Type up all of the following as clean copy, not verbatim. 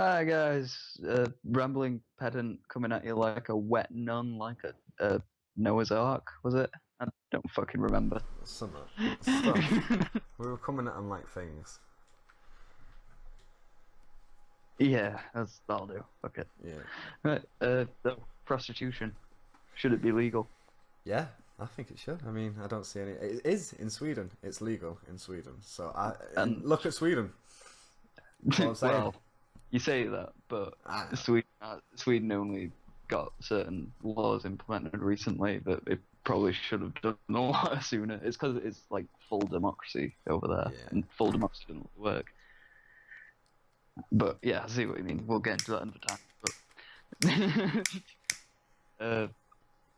Hi guys, rambling pedant coming at you like a wet nun, like a Noah's Ark, was it? I don't fucking remember. Some stuff. We were coming at them like things. Yeah, that'll do. Fuck it. Yeah. Right, prostitution. Should it be legal? Yeah, I think it should. I mean, I don't see any. It is in Sweden. It's legal in Sweden. And Look at Sweden. That's all I'm saying. well, you say that, but I know. Sweden only got certain laws implemented recently that it probably should have done a lot sooner. It's because it's like full democracy over there, Yeah. and full democracy doesn't work. But yeah, I see what you mean. We'll get into that another time. But, uh,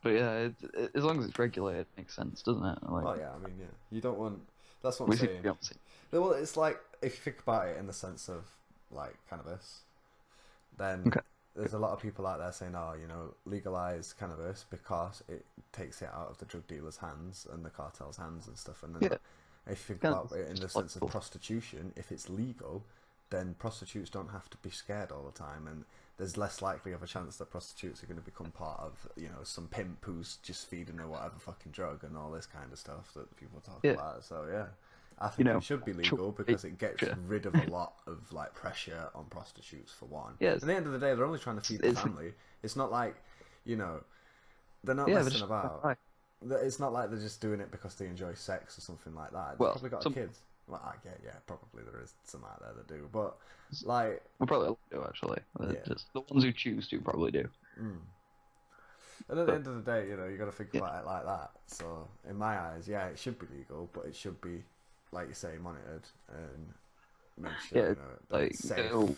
but yeah, as long as it's regulated, it makes sense, doesn't it? Like Well, yeah. I mean, yeah. You don't want. That's what I'm we seem to saying. be opposite. Well, it's like if you think about it in the sense of like cannabis, then Okay. there's a lot of people out there saying, "Oh, legalize cannabis because it takes it out of the drug dealers' hands and the cartels' hands and stuff." And then Yeah, if you think yeah, about it in the it's like sense of prostitution, if it's legal, then prostitutes don't have to be scared all the time, and there's less likely of a chance that prostitutes are going to become part of, some pimp who's just feeding her whatever fucking drug and all this kind of stuff that people talk yeah, about. So yeah, I you think know, it should be tr- legal because it gets yeah, rid of a lot of like pressure on prostitutes for one. yeah, At the end of the day, they're only trying to feed the it's family. It's not like, you know, they're not yeah, but messing just about. right. It's not like they're just doing it because they enjoy sex or something like that. They've Well, probably got some kids. Well, I get, yeah, probably there is some out there that do, but like, will probably do actually. yeah. Just the ones who choose to probably do. Mm. And at the But end of the day, you got to think yeah, about it like that. So, in my eyes, yeah, it should be legal, but it should be, like you say, monitored and make sure yeah, that like it's safe. with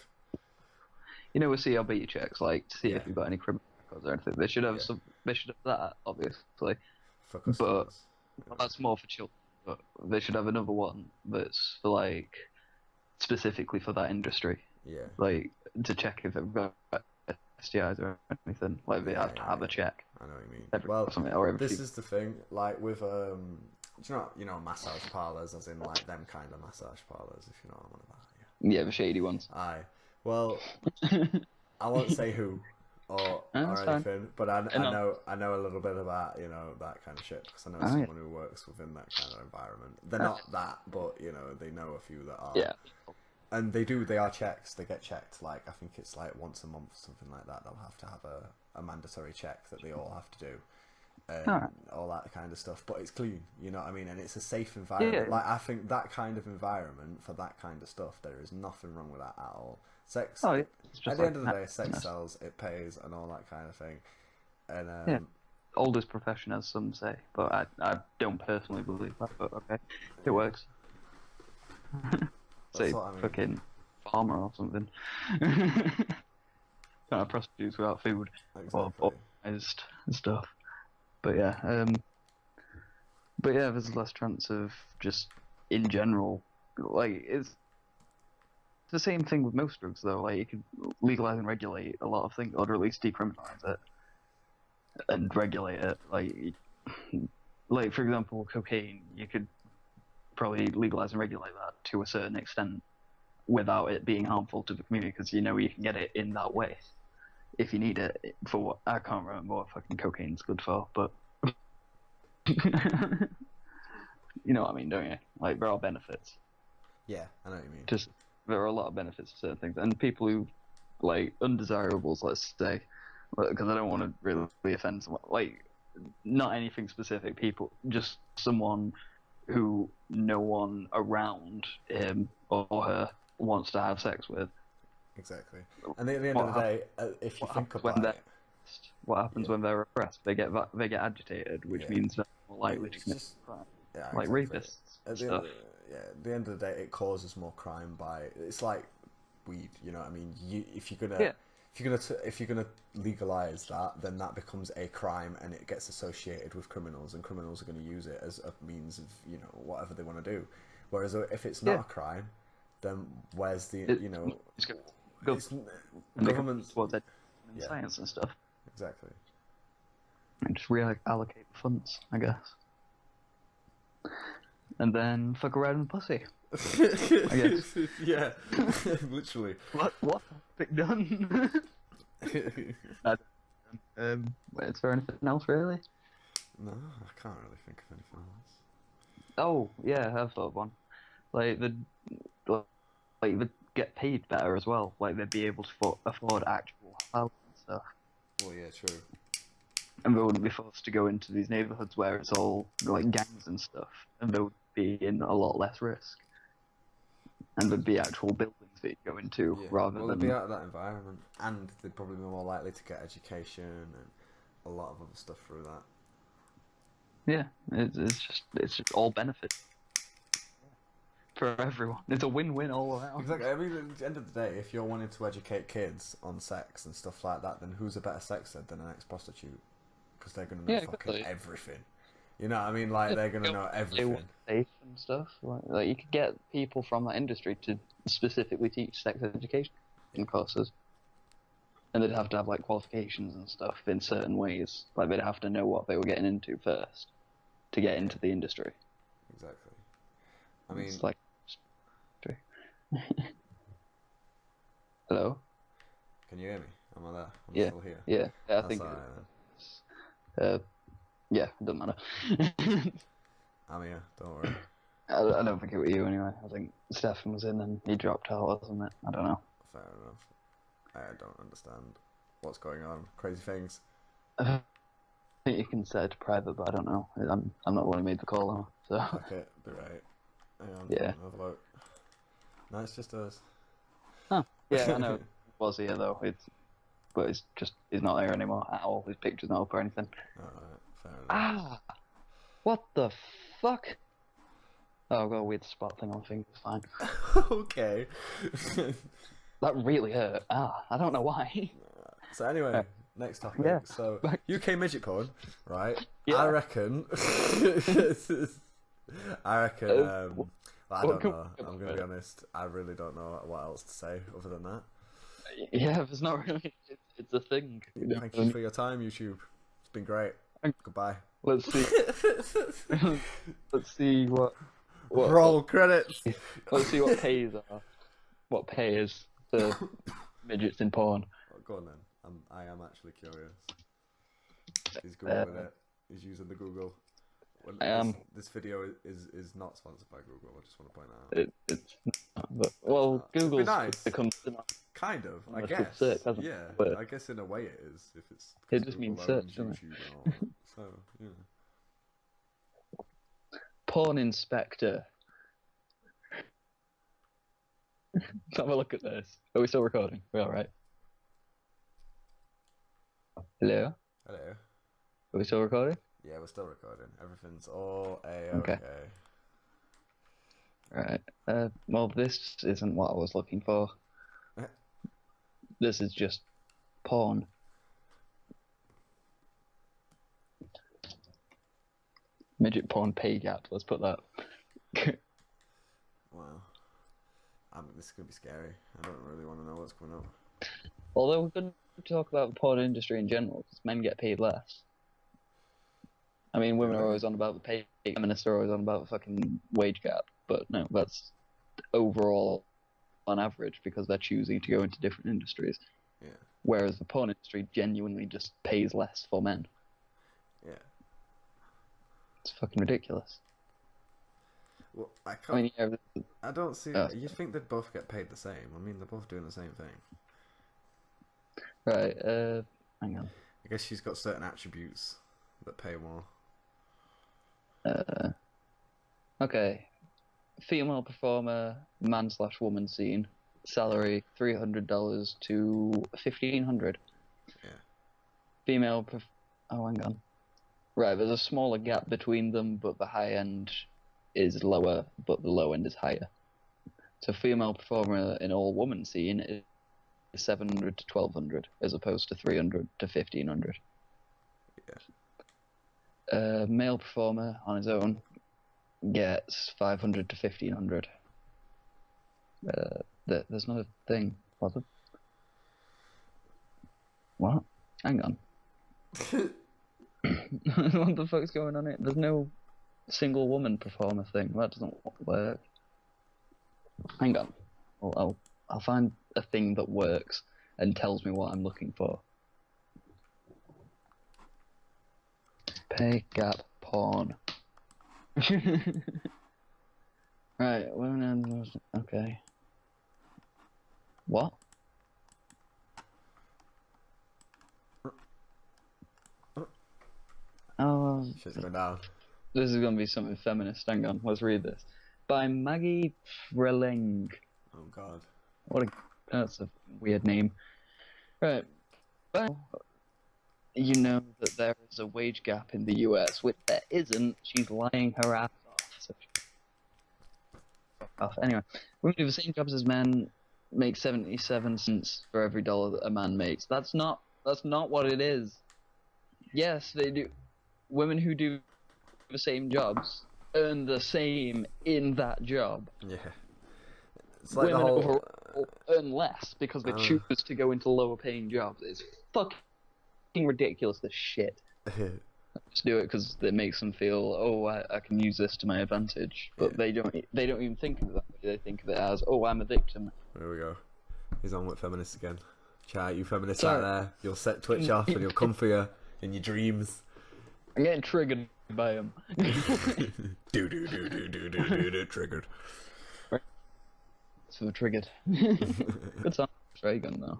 CLB checks, like to see Yeah, if you've got any criminal records or anything. They should have yeah, some. They should have that, obviously. for But customers. that's more for children. But they should have another one that's for like specifically for that industry, Yeah, like to check if they've got STIs or anything. Like they yeah, have to yeah, have a yeah. check I know what you mean. every or Well, something or every this few. is the thing. Like with do massage parlors, as in like them kind of massage parlors, if you know what I'm on about. Yeah, the shady ones. Yeah. Aye. Well, No, I won't say who or that's fine. anything, but I And know I know a little bit about that kind of shit because I know oh yeah, someone who works within that kind of environment. They're uh, not that, but they know a few that are, yeah. and they are checks. They get checked. Like I think it's like once a month, something like that. They'll have to have a mandatory check that they all have to do, All right. and all that kind of stuff. But it's clean, you know what I mean, and it's a safe Yeah. environment. Like I think that kind of environment for that kind of stuff, there is nothing wrong with that at all. Sex, Oh, yeah. It's at just the like end of the day, sex happiness. sells, it pays, and all that kind of thing. And Yeah. Oldest profession, as some say, but I don't personally believe that. But okay, it yeah, works. that's Say what I mean. fucking farmer or something. Kind of prostitutes without food or Exactly. organized and stuff. But yeah, there's less chance of just in general. Like it's the same thing with most drugs, though. Like you could legalize and regulate a lot of things, or at least decriminalize it and regulate it. Like for example, cocaine. You could probably legalize and regulate that to a certain extent without it being harmful to the community, because you can get it in that way if you need it for what I can't remember what fucking cocaine's good for, but you know what I mean, don't you? Like there are benefits. Yeah, I know what you mean. Just there are a lot of benefits to certain things, and people who like undesirables, let's say, because I don't want to really offend someone. Like not anything specific. People, just someone who no one around him or her wants to have sex with. Exactly. And at the end of What the happens? day, if you What think happens when about they're it, what happens yeah, when they're repressed? They get agitated, which yeah, means they're more likely to it's commit just crime, yeah, like exactly. rapists and At the stuff. yeah, at the end of the day, it causes more crime by it's like weed. You know what I mean? Yeah, If you're gonna legalize that, then that becomes a crime and it gets associated with criminals, and criminals are going to use it as a means of whatever they want to do. Whereas if it's not yeah. a crime, then where's the It, it's good. Go it's and they go government? towards education and Yeah, science and stuff, exactly. and just reallocate the funds, I guess. And then fuck around and pussy. I guess. Yeah, literally. What topic done? I is there anything else really? No, I can't really think of anything else. Oh yeah, I've thought of one. Like they'd get paid better as well. Like they'd be able to afford actual housing and stuff, Well, yeah, true. and they wouldn't be forced to go into these neighborhoods where it's all like gangs and stuff, and they would be in a lot less risk. And there'd be actual buildings that you'd go into Yeah. rather Well, than they'd be out of that environment, and they'd probably be more likely to get education and a lot of other stuff through that. yeah. It's just all benefit for everyone. It's a win-win all around. Exactly. I mean, at the end of the day, if you're wanting to educate kids on sex and stuff like that, then who's a better sex ed than an ex-prostitute? Because they're going to know fucking everything. You know what I mean? Like, they're going to know everything. Safe and stuff. Like you could get people from that industry to specifically teach sex education courses. And they'd have to have like qualifications and stuff in certain ways. Like they'd have to know what they were getting into first to get into the industry. Exactly. I mean, it's like hello? Can you hear me? Am I there? I'm Yeah. still here. Yeah, I That's think. alright, Yeah, it doesn't matter. I'm here. Don't worry. I don't think it was you anyway. I think Stefan was in and he dropped out, wasn't it? I don't know. Fair enough. I don't understand what's going on. Crazy things. I think you can set it to private, but I don't know. I'm not the one who made the call now, so. Fuck it. Be right. Hang on. Yeah. Have a look. No, it's just us. Huh. Yeah, I know. It was here though. But he's not there anymore at all. His picture's not up or anything. Alright, fair enough. Ah! What the fuck? Oh, I've got a weird spot thing on my finger. It's fine. Okay. That really hurt. I don't know why. So anyway, next topic. Yeah. So UK midget porn, right? Yeah. I reckon. I don't know. I'm gonna be honest. I really don't know what else to say other than that. Yeah, there's not really. It's a thing. Thank you for your time, YouTube. It's been great. Goodbye. Let's see. Let's see what Roll credits. Let's see what pays are. What pay is for midgets in porn. Oh, go on then. I am actually curious. He's googling it. He's using the Google. Well, this video is not sponsored by Google. I just want to point that out. It's not, but well, Google's nice. become Kind of, I It's guess. called search, hasn't it? Yeah, But I guess in a way it is. If it's it just Google means search, owns doesn't it? YouTube and all that. So yeah. Porn inspector. Let's have a look at this. Are we still recording? We're all right. Hello. Hello. Are we still recording? Yeah, we're still recording. Everything's all Okay. Right. Well, this isn't what I was looking for. This is just porn. Midget porn pay gap. Let's put that. Wow. This is gonna be scary. I don't really want to know what's going on. Although we're going to talk about the porn industry in general, because men get paid less. I mean, women are always on about the pay. Feminists are always on about the fucking wage gap. But no, that's overall on average because they're choosing to go into different industries. Yeah. Whereas the porn industry genuinely just pays less for men. Yeah. It's fucking ridiculous. Well, I can't. I mean, yeah, I don't see. You think they'd both get paid the same? I mean, they're both doing the same thing. right. Hang on. I guess she's got certain attributes that pay more. Okay. Female performer, man/woman scene, salary $300 to $1,500. Yeah. Female. Oh, hang on. Right, there's a smaller gap between them, but the high end is lower, but the low end is higher. So female performer in all woman scene is $700 to $1,200, as opposed to $300 to $1,500. Yeah. Male performer on his own gets $500 to $1,500. There's not a thing, was it? What? Hang on. What the fuck's going on here? There's no single woman performer thing. That doesn't work. Hang on. I'll find a thing that works and tells me what I'm looking for. Pay gap porn. Right, okay. What? Oh, Shit's going down. this is gonna be something feminist. Hang on, let's read this. By Maggie Freleng. Oh god. That's a weird name. Right. Well, you know that there is a wage gap in the US, which there isn't. She's lying her ass off. Anyway, women do the same jobs as men, make 77 cents for every dollar that a man makes. That's not what it is. Yes, they do. Women who do the same jobs earn the same in that job. Yeah. It's like Women the whole... overall earn less because they choose to go into lower paying jobs. It's fucking ridiculous, this shit. Just do it because it makes them feel, oh, I can use this to my advantage. But they don't even think of it that way. They think of it as, oh, I'm a victim. There we go. He's on with feminists again. Chat, you feminists Sorry. out there, you'll set Twitch off and he'll come for you in your dreams. I'm getting triggered by him. Triggered. So triggered. Good song. Reagan though.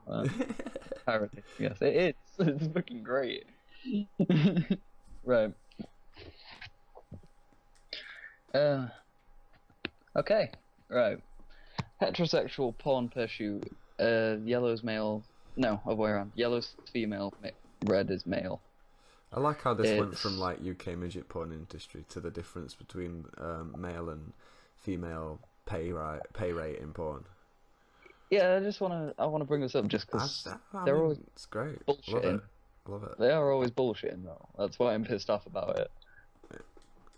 Parody. Yes, it is. It's fucking great. Right. Okay. Right. Heterosexual porn pursuit. Yellow's male. No, other way around. Yellow's female. Red is male. I like how this went from like UK midget porn industry to the difference between male and female pay rate in porn. Yeah, I wanna bring this up just because they're always it's great. bullshitting. Love it. They are always bullshitting though. That's why I'm pissed off about it.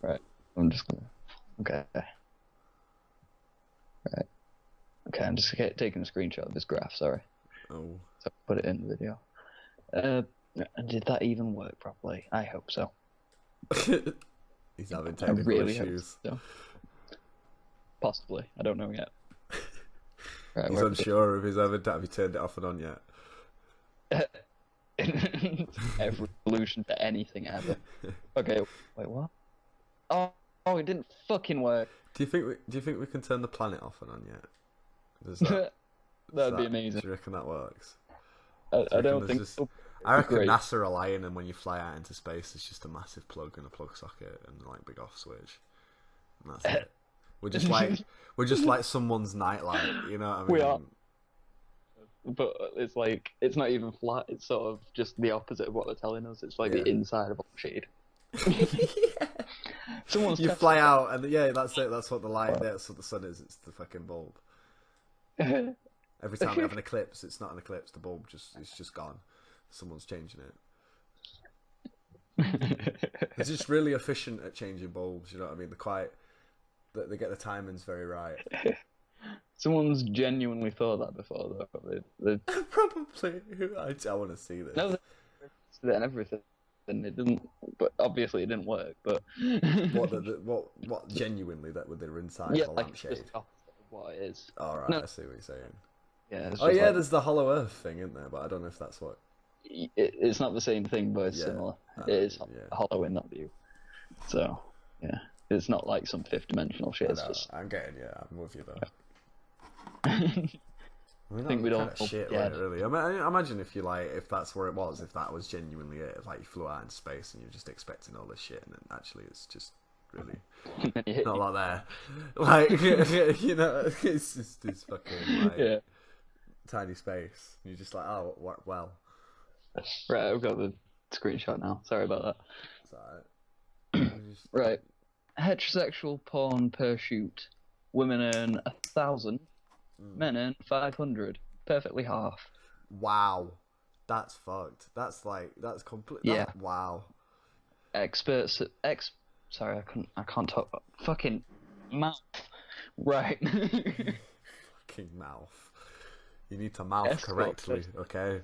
Right. I'm just gonna. Okay. Right. Okay, I'm just taking a screenshot of this graph. Sorry. Oh. So put it in the video. Did that even work properly? I hope so. He's having technical issues. Hope so. Possibly. I don't know yet. Right, he's unsure if he's ever have you turned it off and on yet. Evolution to anything ever. Okay, wait, what? Oh, it didn't fucking work. Do you think we can turn the planet off and on yet? That'd be amazing. Do you reckon that works? I don't think so. I reckon NASA are lying, and when you fly out into space, it's just a massive plug and a plug socket and like big off switch. And that's it. We're just like someone's nightlight, you know what I mean? We are. But it's like, it's not even flat, it's sort of just the opposite of what they're telling us. It's like the inside of a shade. You fly out and that's it, that's what the light, that's what the sun is, it's the fucking bulb. Every time we have an eclipse, it's not an eclipse, the bulb it's just gone. Someone's changing it. It's just really efficient at changing bulbs, you know what I mean? They get the timings very right. Someone's genuinely thought that before, though. Probably. I want to see this. No, they and everything. And it didn't. But obviously, it didn't work. But what genuinely that with their inside of a lampshade? Just opposite of what it is. All right, I see what you're saying. Yeah. There's the Hollow Earth thing, isn't there? But I don't know if that's what. It's not the same thing, but it's similar. It is hollow in that view. So yeah, it's not like some fifth dimensional shit. It's just. I'm I'm with you though. I think we'd all shit, like, really. I imagine if that's where it was, if that was genuinely it, if like you flew out into space and you're just expecting all this shit, and then actually it's just really not like there. Like you know, it's just this fucking like tiny space. And you're just like, oh well. Right, I've got the screenshot now. Sorry about that. It's alright. Right, heterosexual porn per shoot. Women earn 1,000. Men earn 500. Perfectly half. Wow. That's fucked. That's complete. Wow. Sorry, I can't talk. Fucking mouth. Right. Fucking mouth. You need to mouth correctly, okay?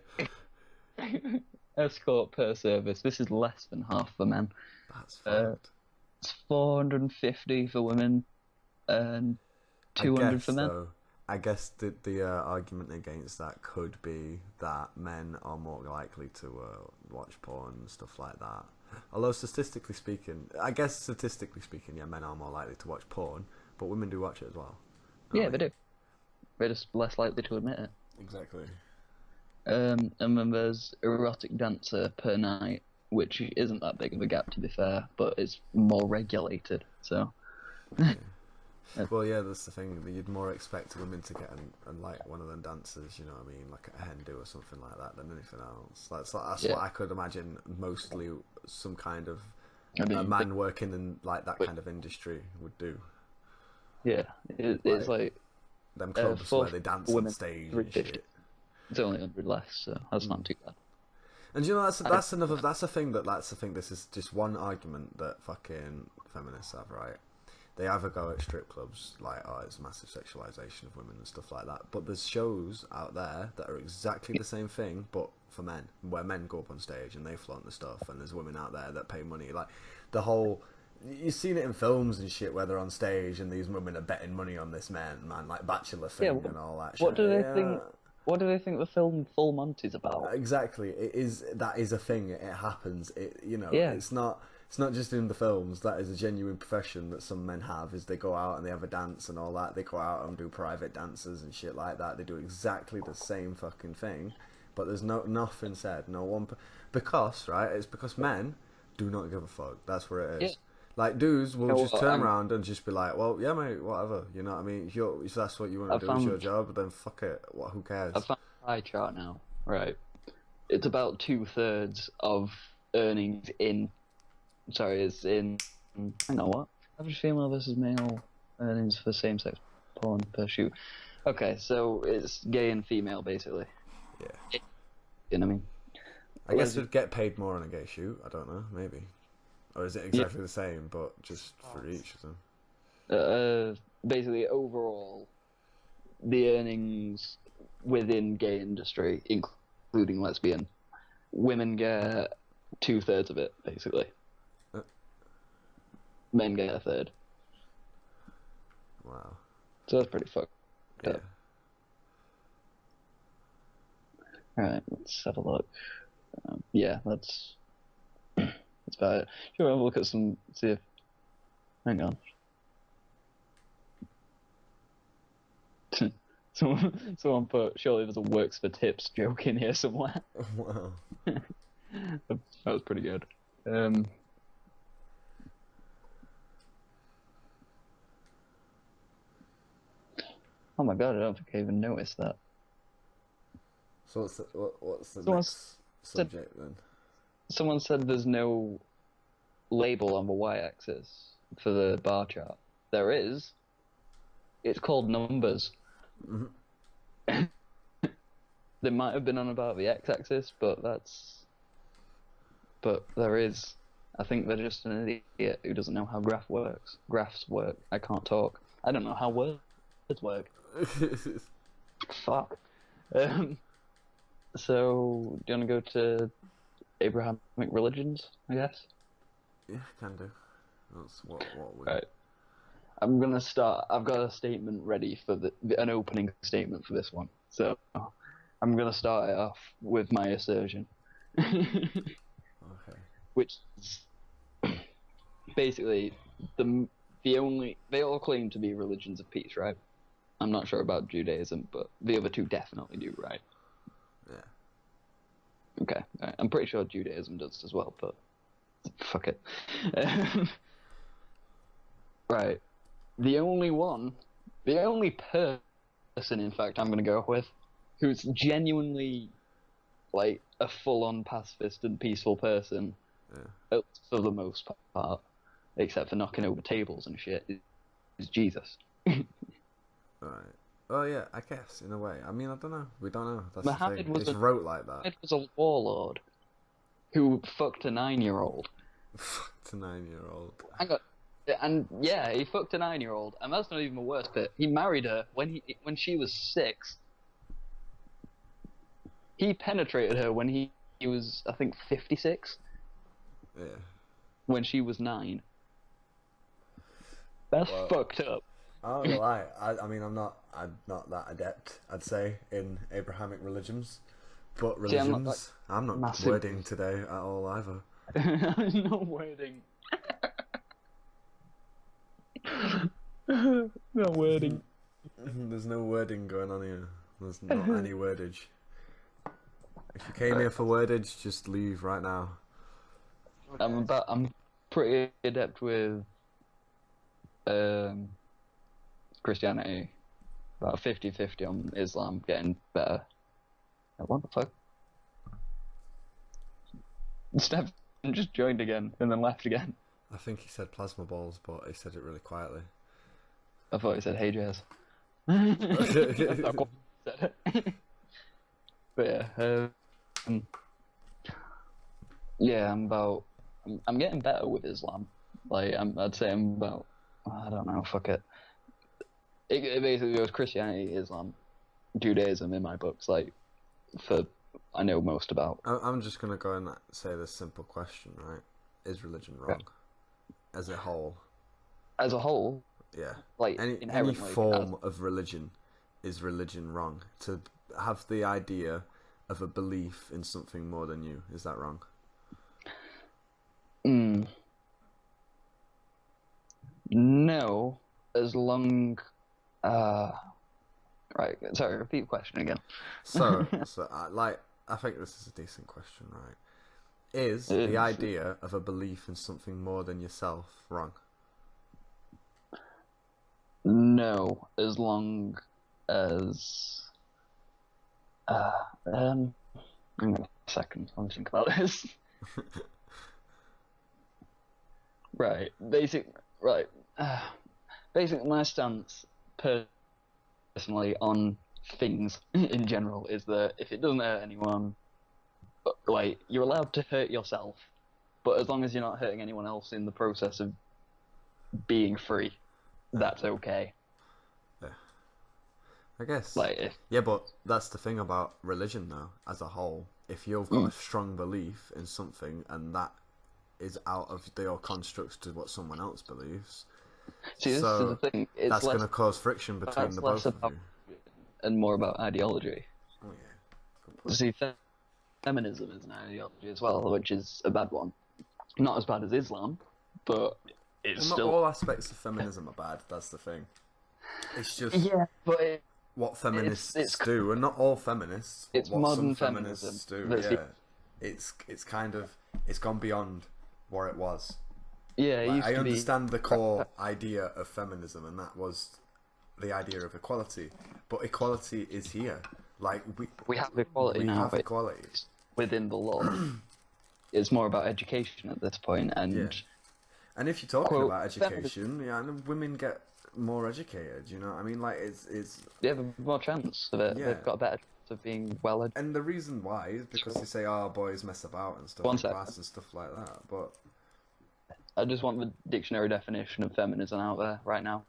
Escort per service. This is less than half for men. That's fucked. It's 450 for women, and 200 for men. So. I guess the argument against that could be that men are more likely to watch porn and stuff like that. Although statistically speaking, yeah, men are more likely to watch porn, but women do watch it as well. Yeah, they do. They're just less likely to admit it. Exactly. And then there's erotic dancer per night, which isn't that big of a gap to be fair, but it's more regulated, so... Yeah. Well, yeah, that's the thing. You'd more expect women to get and like one of them dancers, you know what I mean, like a hen do or something like that, than anything else. That's what I could imagine. Mostly, some kind of a man working in like that kind of industry would do. Yeah, it's like them clubs where they dance on stage and shit. It's only 100 less, so that's not too bad. And you know that's a thing. This is just one argument that fucking feminists have, right? They either go at strip clubs, like, oh, it's massive sexualization of women and stuff like that. But there's shows out there that are exactly the same thing, but for men, where men go up on stage and they flaunt the stuff, and there's women out there that pay money. Like, the whole... You've seen it in films and shit where they're on stage and these women are betting money on this man, like Bachelor thing and all that shit. What do they think... What do they think the film Full Monty's about? Exactly. That is a thing. It happens. It's not just in the films. That is a genuine profession that some men have. Is they go out and they have a dance and all that. They go out and do private dances and shit like that. They do exactly the same fucking thing, but there's nothing said. No one because it's because men do not give a fuck. That's where it is. Yeah. Like dudes will just turn around and just be like, "Well, yeah, mate, whatever." You know what I mean? If that's what you want to do, it's your job. Then fuck it. Who cares? I found a pie chart now. Right, it's about 2/3 of earnings in. Sorry, it's in. Hang on, what? Average female versus male earnings for same-sex porn per shoot. Okay, so it's gay and female basically. Yeah. You know what I mean? I guess we'd get paid more on a gay shoot. I don't know, maybe. Or is it exactly the same, but just for each of them? Basically, overall, the earnings within gay industry, including lesbian, women get 2/3 of it, basically. Men get 1/3. Wow. So that's pretty fucked up. Alright, let's have a look. That's about it. Sure, have a look at see if... Hang on. Someone put, surely there's a works for tips joke in here somewhere. Wow. That was pretty good. Oh my god, I don't think I even noticed that. So what's the next subject then? Someone said there's no label on the y-axis for the bar chart. There is. It's called numbers. Mm-hmm. They might have been on about the x-axis, but there is. I think they're just an idiot who doesn't know how graphs work. I can't talk. I don't know how words work. Fuck. So, do you want to go to Abrahamic religions, I guess? Yeah, can do. That's what we... Right. I'm gonna start. I've got a statement ready for an opening statement for this one. So, I'm gonna start it off with my assertion. Okay. Which is basically they all claim to be religions of peace, right? I'm not sure about Judaism, but the other two definitely do, right? Yeah. Okay, right. I'm pretty sure Judaism does as well, but fuck it. Right. The only person, in fact, I'm going to go with, who's genuinely, like, a full-on pacifist and peaceful person, for the most part, except for knocking over tables and shit, is Jesus. Right. Oh yeah, I guess in a way. I mean, I don't know. We don't know. That's Muhammad the thing. It's wrote like that. Muhammad was a warlord who fucked a 9-year-old. Fucked a 9-year-old. And yeah, he fucked a 9-year-old, and that's not even the worst bit. He married her when she was 6. He penetrated her when he was, I think, 56. Yeah. When she was 9. That's fucked up. I'm not gonna lie. I mean, I'm not that adept, I'd say, in Abrahamic religions, but See, religions. I'm not massive. wording today at all either. No wording. No wording. There's no wording going on here. There's not any wordage. If you came here for wordage, just leave right now. I'm pretty adept with Christianity. About 50-50 on Islam, getting better. What the fuck? Steph just joined again and then left again. I think he said plasma balls, but he said it really quietly. I thought he said, "Hey, Jazz." That's not what he said. But yeah, I'm getting better with Islam. Like, I'd say I'm about, I don't know, fuck it. It basically goes Christianity, Islam, Judaism in my books. Like, I know most about. I'm just gonna go and say this simple question, right? Is religion wrong, as a whole? As a whole, yeah. Like any form of religion, is religion wrong? To have the idea of a belief in something more than you, is that wrong? No, as long. Right. Sorry. Repeat the question again. So I think this is a decent question, right? Is the idea of a belief in something more than yourself wrong? No, as long as. Hang on a second. Let me think about this. Right. Basically, my stance personally on things in general is that if it doesn't hurt anyone, like, you're allowed to hurt yourself, but as long as you're not hurting anyone else in the process of being free, that's okay. Yeah. I guess. Like, yeah, but that's the thing about religion, though, as a whole. If you've got a strong belief in something and that is out of your constructs to what someone else believes, see, this is the thing. That's going to cause friction between the both of you. And more about ideology. Oh yeah. See, feminism is an ideology as well, which is a bad one. Not as bad as Islam, but it's not still. All aspects of feminism are bad. That's the thing. It's just but what feminists do, and not all feminists. But it's what modern some feminists do. Yeah, it's kind of gone beyond what it was. Yeah, I understand the core idea of feminism, and that was the idea of equality. But equality is here. Like we have equality now. Have equality within the law. It's more about education at this point, and. Yeah. And if you're talking about education, and women get more educated. You know what I mean? Like it's. They have a more chance of it. Yeah. They've got a better chance of being well educated. And the reason why is because they say, "Oh, boys mess about and stuff in class and stuff like that." But I just want the dictionary definition of feminism out there right now.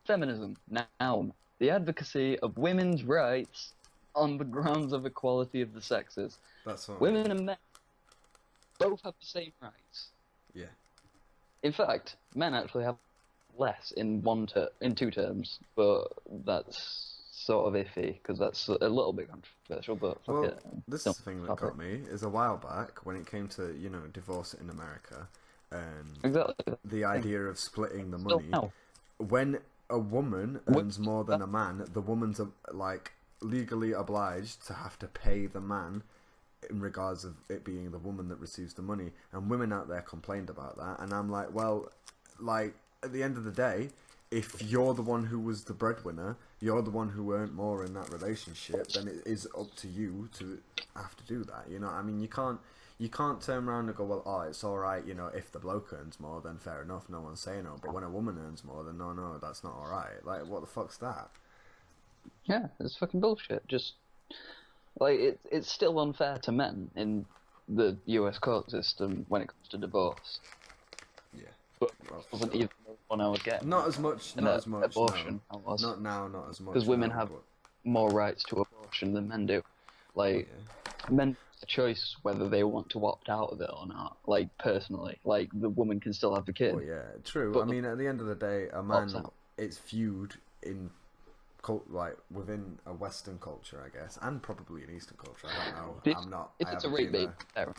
Feminism, noun, the advocacy of women's rights on the grounds of equality of the sexes. That's what women and men both have the same rights. Yeah. In fact, men actually have less in two terms, but that's sort of iffy because that's a little bit controversial. But fuck it. This is the thing that got me is a while back when it came to divorce in America, exactly the idea of splitting the money. When a woman earns more than a man, the woman's like legally obliged to have to pay the man in regards of it being the woman that receives the money. And women out there complained about that, and I'm like, well, like at the end of the day, if you're the one who was the breadwinner, you're the one who earned more in that relationship, then it is up to you to have to do that. You know, I mean, you can't turn around and go, well, oh, it's all right, if the bloke earns more, then fair enough, no one's saying no. But when a woman earns more, then no, that's not all right. Like, what the fuck's that? Yeah, it's fucking bullshit. Just like it's still unfair to men in the US court system when it comes to divorce. Yeah, but it wasn't even the one I was getting. Not as much. Abortion. No. Not now. Not as much. Because women have more rights to abortion than men do. Like men a choice whether they want to opt out of it or not. Like personally, like the woman can still have the kid. Well, yeah, true. But I mean, at the end of the day, a opts man, out. it's viewed in like within a Western culture, I guess, and probably an Eastern culture. I don't know. If, I'm not. if I it's a haven't rape been baby, there. fair.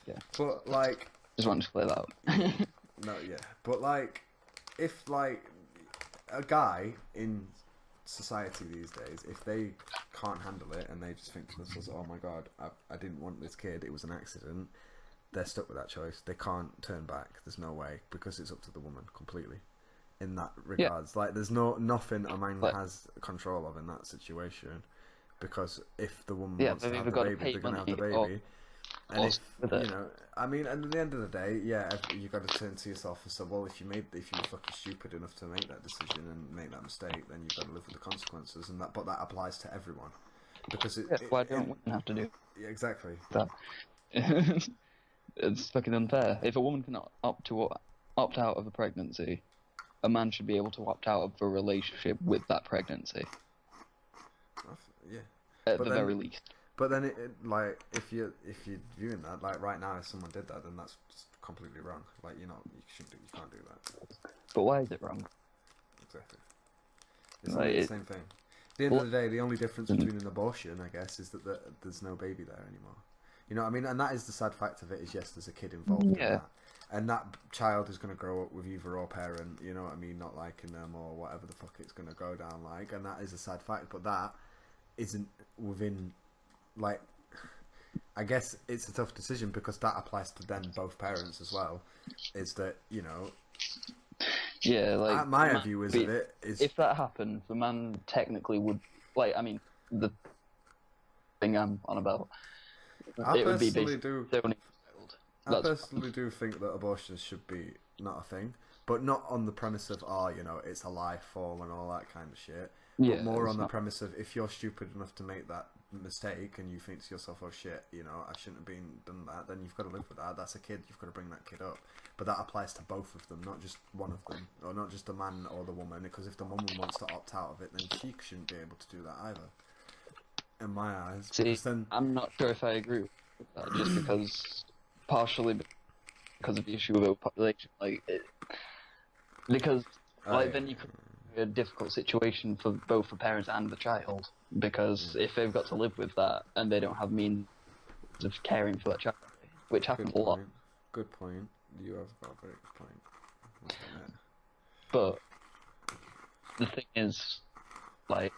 Yeah, But like, just wanted to clear that out. yeah, no, yeah. But like, if like a guy in society these days, if they can't handle it and they just think to themselves, "Oh my god, I didn't want this kid. It was an accident." They're stuck with that choice. They can't turn back. There's no way because it's up to the woman completely. In that regards, like there's nothing a man Like, has control of in that situation, because if the woman yeah, wants to they've have either the got to baby, pay they're gonna have money the baby. And or if with it. you know, I mean, and at the end of the day, yeah, you got to turn to yourself and say, well, if you were fucking stupid enough to make that decision and make that mistake, then you've got to live with the consequences, and that, but that applies to everyone, because Yeah, why don't women have to do yeah, exactly. that? It's fucking unfair. If a woman can opt out of a pregnancy, a man should be able to opt out of a relationship with that pregnancy, Yeah, at but the then, very least. but then like if you're viewing that like right now, if someone did that, then that's just completely wrong. Like you shouldn't you can't do that. But why is it wrong? Exactly. It's Like, only the same thing. At the end well, of the day, the only difference between an abortion, I guess, is that there's no baby there anymore. You know what I mean? And that is the sad fact of it, is yes, there's a kid involved in yeah. that. And that child is going to grow up with either or parent, you know what I mean, not liking them or whatever the fuck it's going to go down like. And that is a sad fact. But that isn't within, like, I guess it's a tough decision because that applies to then both parents as well. Is that, you know... Yeah, like... my view is of it is... If that happened, the man technically would... Like, I mean, the thing I'm on about... I it would be personally basically... do... I That's personally do think that abortions should be not a thing, but not on the premise of, oh, you know, it's a life form and all that kind of shit, yeah, but more on the not... premise of if you're stupid enough to make that mistake and you think to yourself, oh shit, you know, I shouldn't have done that, then you've got to live with that. That's a kid, you've got to bring that kid up. But that applies to both of them, not just one of them, or not just the man or the woman, because if the woman wants to opt out of it, then she shouldn't be able to do that either. In my eyes. See, then... I'm not sure if I agree with that, just because... Partially because of the issue of overpopulation, because then you could have a difficult situation for both the parents and the child, because if they've got to live with that and they don't have means of caring for that child, which happens a lot. Good point. You have got a very good point. But the thing is, like,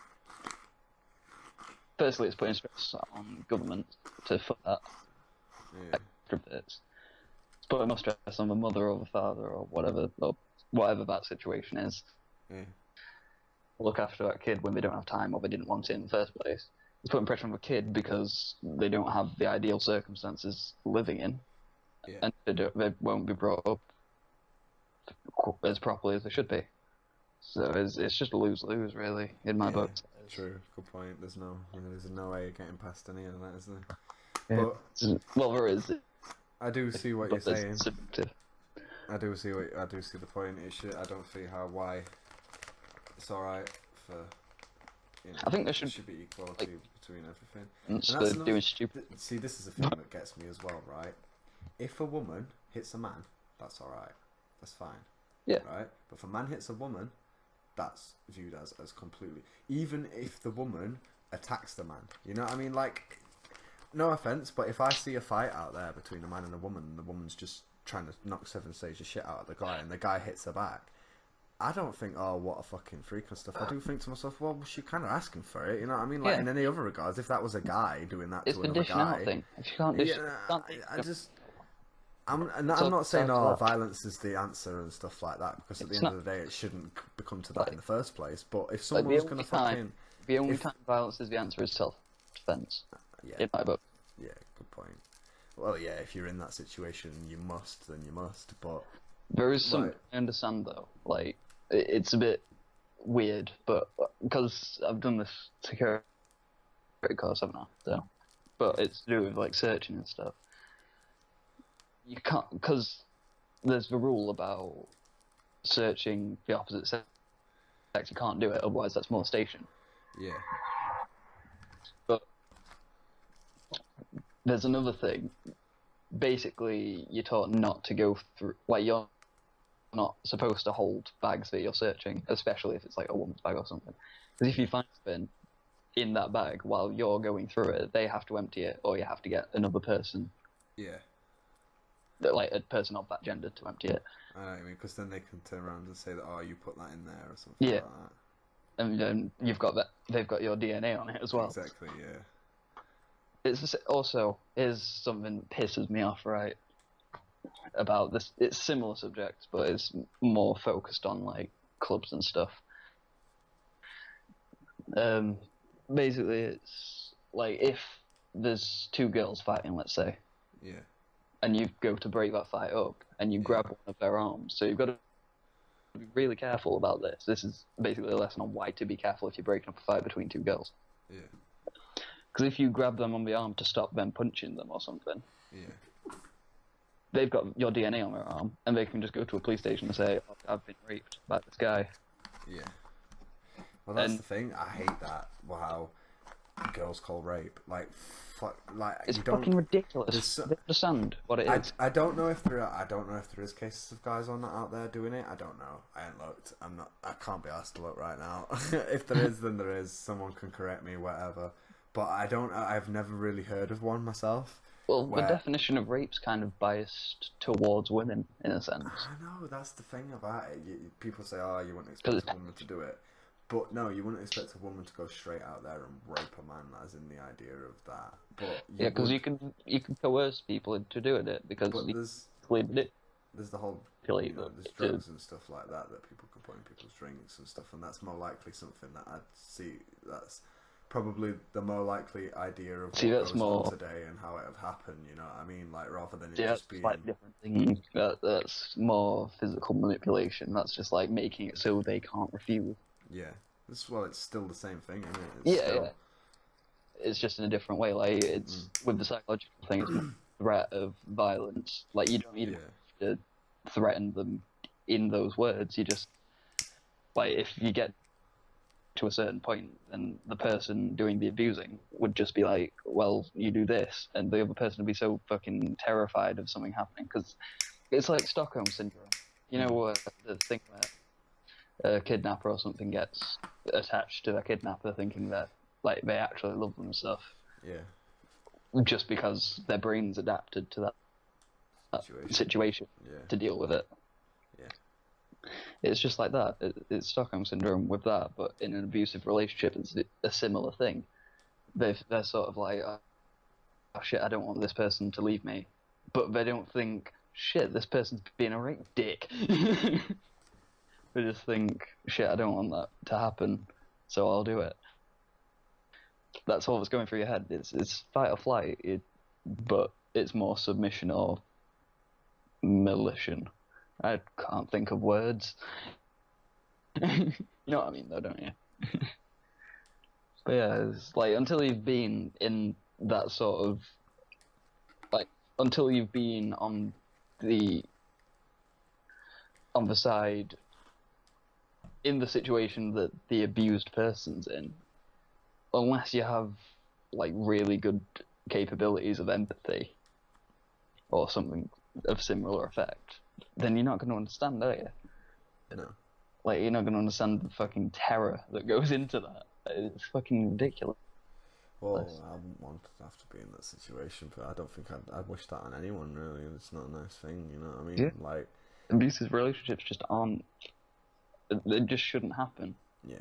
firstly, it's putting stress on government to fund that extra bits. It's putting more stress on the mother or the father or whatever that situation is. Yeah. Look after that kid when they don't have time or they didn't want it in the first place. It's putting pressure on the kid because they don't have the ideal circumstances living in, and they won't be brought up as properly as they should be. So it's just a lose-lose, really, in my book. True, good point. There's no way of getting past any of that, is there? Yeah. But well, there is. I do see what you're saying. Subjective. I do see the point. I don't see why it's alright for. You know, I think there should be equality between everything. And that's doing stupid. See, this is the thing that gets me as well, right? If a woman hits a man, that's alright. That's fine. Yeah. Right? But if a man hits a woman, that's viewed as completely... Even if the woman attacks the man. You know what I mean? Like, no offence, but if I see a fight out there between a man and a woman, and the woman's just trying to knock 7 stages of shit out of the guy, and the guy hits her back, I don't think, oh, what a fucking freak and stuff. I do think to myself, well, she's kind of asking for it. You know what I mean? Like, in any other regards, if that was a guy doing that to another guy... Thing. If you can't dish, I'm not saying violence is the answer and stuff like that, because at the end of the day it shouldn't become to that in the first place. But if someone's going to fucking... The only time violence is the answer is self-defense. In my book. Yeah, good point. Well, yeah, if you're in that situation and you must, then you must, but... There is some... I understand, though. Like, it's a bit weird, but... Because I've done this security course, haven't I? So, but it's to do with, like, searching and stuff. You can't, because there's the rule about searching the opposite sex. You can't do it, otherwise that's molestation. Yeah. But there's another thing. Basically, you're taught not to go through. Like, you're not supposed to hold bags that you're searching, especially if it's like a woman's bag or something. Because if you find something in that bag while you're going through it, they have to empty it, or you have to get another person. Yeah. Like a person of that gender to empty it. I know what you mean, because then they can turn around and say that, oh, you put that in there or something Yeah. like that. And then you've got that. They've got your DNA on it as well. Exactly. Yeah. It's also is something that pisses me off, right? About this, it's similar subjects, but it's more focused on like clubs and stuff. Basically, it's like if there's two girls fighting, let's say, Yeah. and you go to break that fight up, and you grab one of their arms, so you've got to be really careful about this. This is basically a lesson on why to be careful if you're breaking up a fight between two girls. Yeah. Because if you grab them on the arm to stop them punching them or something, Yeah. they've got your DNA on their arm, and they can just go to a police station and say, oh, I've been raped by this guy. Yeah. Well, that's the thing. I hate that. Wow. Girls call rape. Like, fuck. Like, it's you don't fucking ridiculous. They understand what it is. I don't know if there is cases of guys on that out there doing it. I don't know. I ain't looked. I can't be asked to look right now. If there is, then there is. Someone can correct me, whatever. But I've never really heard of one myself. Well, the definition of rape's kind of biased towards women, in a sense. I know, that's the thing about it. People say, oh, you wouldn't expect a woman to do it. But no, you wouldn't expect a woman to go straight out there and rape a man, as in the idea of that. But yeah, because you can coerce people into doing it, because there's the whole, there's drugs and stuff like that people can put in people's drinks and stuff, and that's more likely something that I'd see. That's probably the more likely idea of what goes on today and how it have happened. You know what I mean? Like, rather than it just being like different thing. That's more physical manipulation. That's just like making it so they can't refuse. Yeah. It's still the same thing, isn't it? Yeah. It's just in a different way. Like, it's with the psychological thing, it's more threat of violence. Like, you don't even have to threaten them in those words. You just, like, if you get to a certain point, then the person doing the abusing would just be like, well, you do this, and the other person would be so fucking terrified of something happening, because it's like Stockholm syndrome. You know, the thing that a kidnapper or something gets attached to their kidnapper, thinking that like they actually love them and stuff. Yeah. Just because their brain's adapted to that situation to deal with it. Yeah. It's just like that. It's Stockholm syndrome with that, but in an abusive relationship, it's a similar thing. They're sort of like, oh shit, I don't want this person to leave me, but they don't think, shit, this person's being a right dick. They just think, shit, I don't want that to happen, so I'll do it. That's all that's going through your head. It's fight or flight, but it's more submission or milition. I can't think of words. You know what I mean, though, don't you? But yeah, it's like, until you've been in that sort of, like, until you've been on the side, in the situation that the abused person's in, unless you have like really good capabilities of empathy or something of similar effect, then you're not going to understand, are you? No. Like, you're not going to understand the fucking terror that goes into that. It's fucking ridiculous. Well, I wouldn't want to have to be in that situation, but I don't think I'd wish that on anyone, really. It's not a nice thing, you know what I mean? Yeah. Like, abusive relationships just aren't. They just shouldn't happen. Yeah.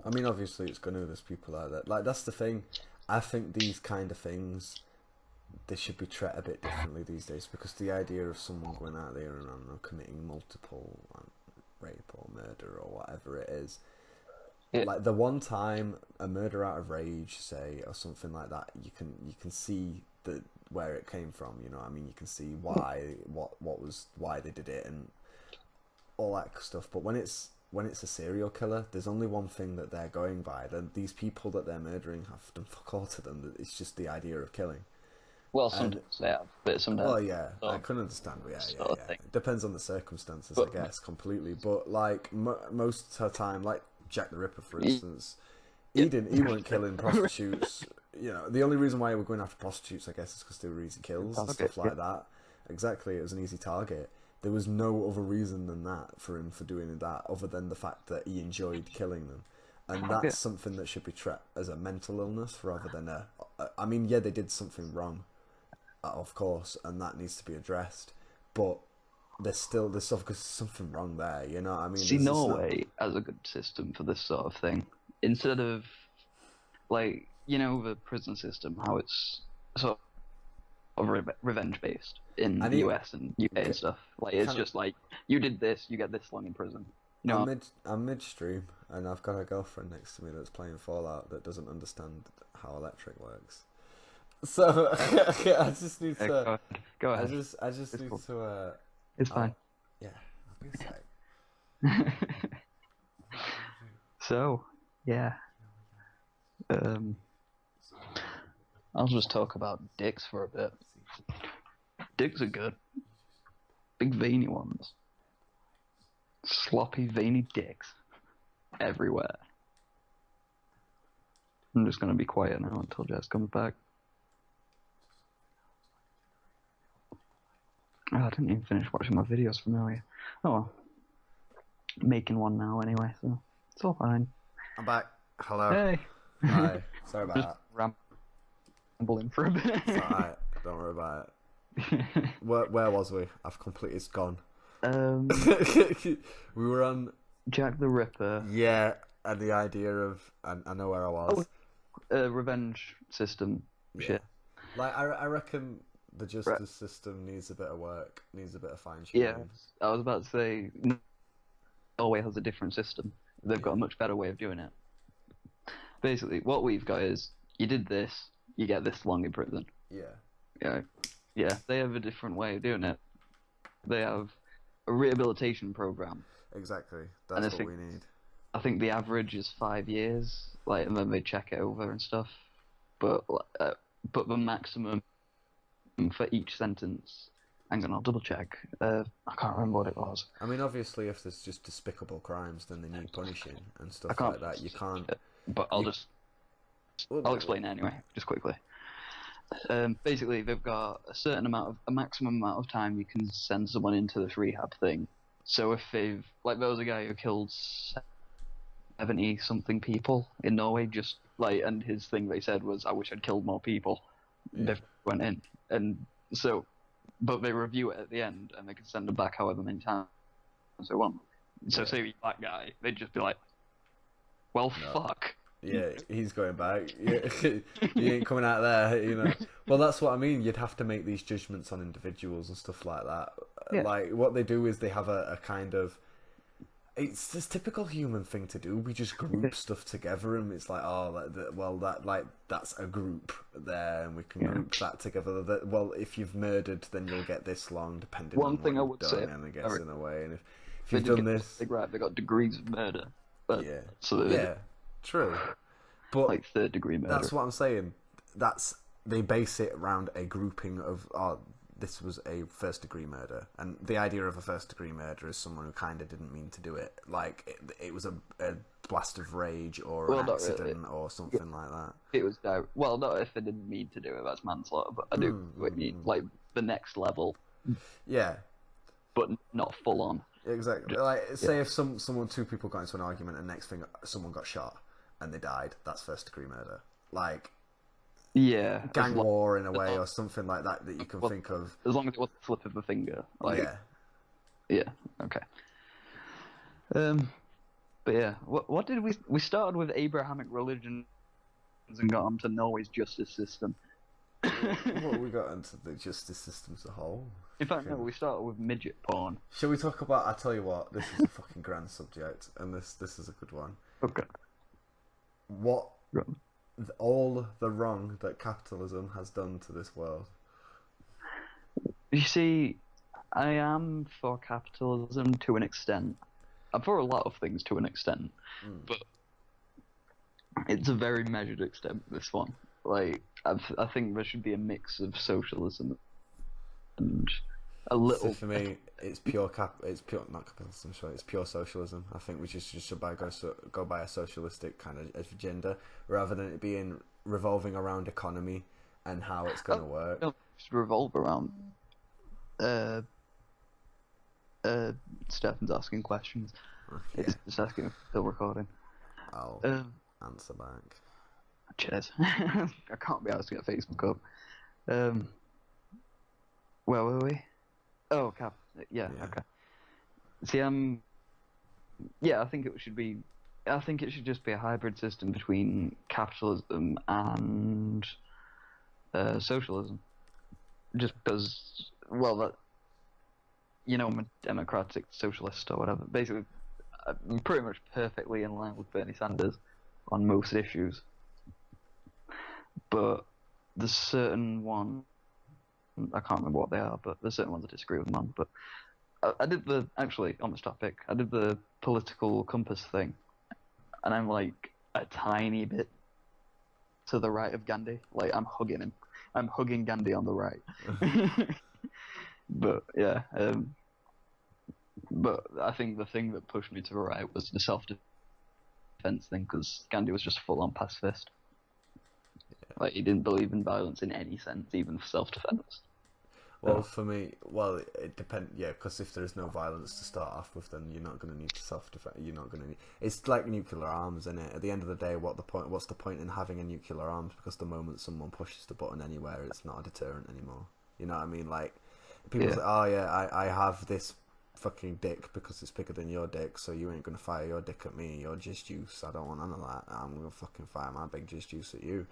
I mean, obviously it's gonna. There's people like that. Like, that's the thing. I think these kind of things, they should be treated a bit differently these days, because the idea of someone going out there and, I don't know, committing multiple rape or murder or whatever it is, like the one time a murder out of rage, say, or something like that, you can see where it came from. You know what I mean? You can see why why they did it and all that stuff. But when it's a serial killer, there's only one thing that they're going by. These people that they're murdering have done fuck all to them. It's just the idea of killing. Well, sometimes they have, but sometimes. Well, yeah, I can understand. Yeah. It depends on the circumstances, I guess, completely. But like most of the time, like Jack the Ripper, for instance, he weren't killing prostitutes. you know, the only reason why we're going after prostitutes, I guess, is because they were easy kills and stuff like that. Exactly, it was an easy target. There was no other reason than that for him for doing that, other than the fact that he enjoyed killing them. And that's something that should be treated as a mental illness rather than a... I mean, yeah, they did something wrong, of course, and that needs to be addressed. But there's something wrong there, you know what I mean? See, Norway has a good system for this sort of thing. Instead of, like, you know, the prison system, how it's sort of revenge-based in the US and UK and stuff. Like, it's just like, you did this, you get this long in prison. You know, I'm midstream, and I've got a girlfriend next to me that's playing Fallout that doesn't understand how electric works. So I just need to go ahead. I just need to. It's fine. Yeah, I'll be safe. So, yeah. I'll just talk about dicks for a bit. Dicks are good. Big veiny ones. Sloppy, veiny dicks. Everywhere. I'm just gonna be quiet now until Jess comes back. Oh, I didn't even finish watching my videos from earlier. Oh well. Making one now anyway, so it's all fine. I'm back. Hello. Hey. Hi. Sorry about Just that. Rambling for a bit. It's alright. Don't worry about it. Where was we? I've completely... It's gone. We were on... Jack the Ripper. Yeah, and the idea of... I know where I was. Revenge system shit. Like, I reckon the justice system needs a bit of work, needs a bit of fine-tuning. Yeah, I was about to say, Norway has a different system. They've got a much better way of doing it. Basically, what we've got is, you did this, you get this long in prison. Yeah. Yeah, they have a different way of doing it. They have a rehabilitation program. Exactly, that's what we need. I think the average is 5 years, like, and then they check it over and stuff. But the maximum for each sentence, hang on, I'll double check. I can't remember what it was. I mean, obviously, if there's just despicable crimes, then they need punishing and stuff like that. You can't. But I'll explain it anyway, just quickly. Basically, they've got a maximum amount of time you can send someone into this rehab thing. So if there was a guy who killed 70-something people in Norway, and his thing they said was, I wish I'd killed more people. Yeah. They went in. And so, but they review it at the end, and they can send them back however many times they want. So say that guy, they'd just be like, well, fuck. Yeah, he's going back. Yeah, he ain't coming out there, you know. Well, that's what I mean. You'd have to make these judgments on individuals and stuff like that. Yeah. Like, what they do is they have a kind of... It's this typical human thing to do. We just group stuff together, and it's like, that's a group there, and we can group that together. Well, if you've murdered, then you'll get this long, depending on what you've done, and I guess, in a way. And if you've done this... Right, they got degrees of murder. But, yeah. So True. But like third-degree murder. That's what I'm saying. They base it around a grouping of, this was a first-degree murder. And the idea of a first-degree murder is someone who kind of didn't mean to do it. Like, it was a blast of rage or an accident or something like that. It was well, not if they didn't mean to do it, that's manslaughter, but I do what you mean. Like, the next level. Yeah. But not full-on. Exactly. Say if two people got into an argument and next thing someone got shot and they died, that's first-degree murder. Like... Yeah. Gang war, in a way, or something like that you can think of. As long as it wasn't a slip of a finger. Yeah, okay. But yeah, what did we started with Abrahamic religions and got onto Norway's justice system. Well, we got into the justice system as a whole. In fact, no, we started with midget porn. Shall we talk about... I tell you what, this is a fucking grand subject, and this is a good one. Okay. What... all the wrong that capitalism has done to this world. You see, I am for capitalism to an extent. I'm for a lot of things to an extent, but it's a very measured extent, this one. Like, I think there should be a mix of socialism and a little... So for me, it's pure not capitalism, sorry, it's pure socialism. I think we just should go by a socialistic kind of agenda, rather than it being revolving around economy and how it's going to work. No, just revolve around. Stefan's asking questions. Okay. It's just asking if it's still recording. I'll answer back. Cheers. I can't be asked to get Facebook up. Where were we? Oh, Cap. Yeah. Okay. See, yeah, I think it should be. I think it should just be a hybrid system between capitalism and socialism. Just because, well, that, you know, I'm a democratic socialist or whatever. Basically, I'm pretty much perfectly in line with Bernie Sanders on most issues. But there's certain one, I can't remember what they are, but there's certain ones I disagree with them on. But I did actually, on this topic, I did the political compass thing, and I'm like a tiny bit to the right of Gandhi. Like, I'm hugging him. I'm hugging Gandhi on the right. But, yeah. But I think the thing that pushed me to the right was the self-defense thing, because Gandhi was just full-on pacifist. Like, he didn't believe in violence in any sense, even for self-defense. Well, for me, it depends. Yeah, because if there's no violence to start off with, then you're not going to need to self-defend. You're not going to need. It's like nuclear arms, isn't it? At the end of the day, what's the point in having a nuclear arms? Because the moment someone pushes the button anywhere, it's not a deterrent anymore. You know what I mean? Like, people say, "Oh yeah, I have this fucking dick because it's bigger than your dick, so you ain't gonna fire your dick at me. You're just juice. I don't want none of that. I'm gonna fucking fire my big just juice at you."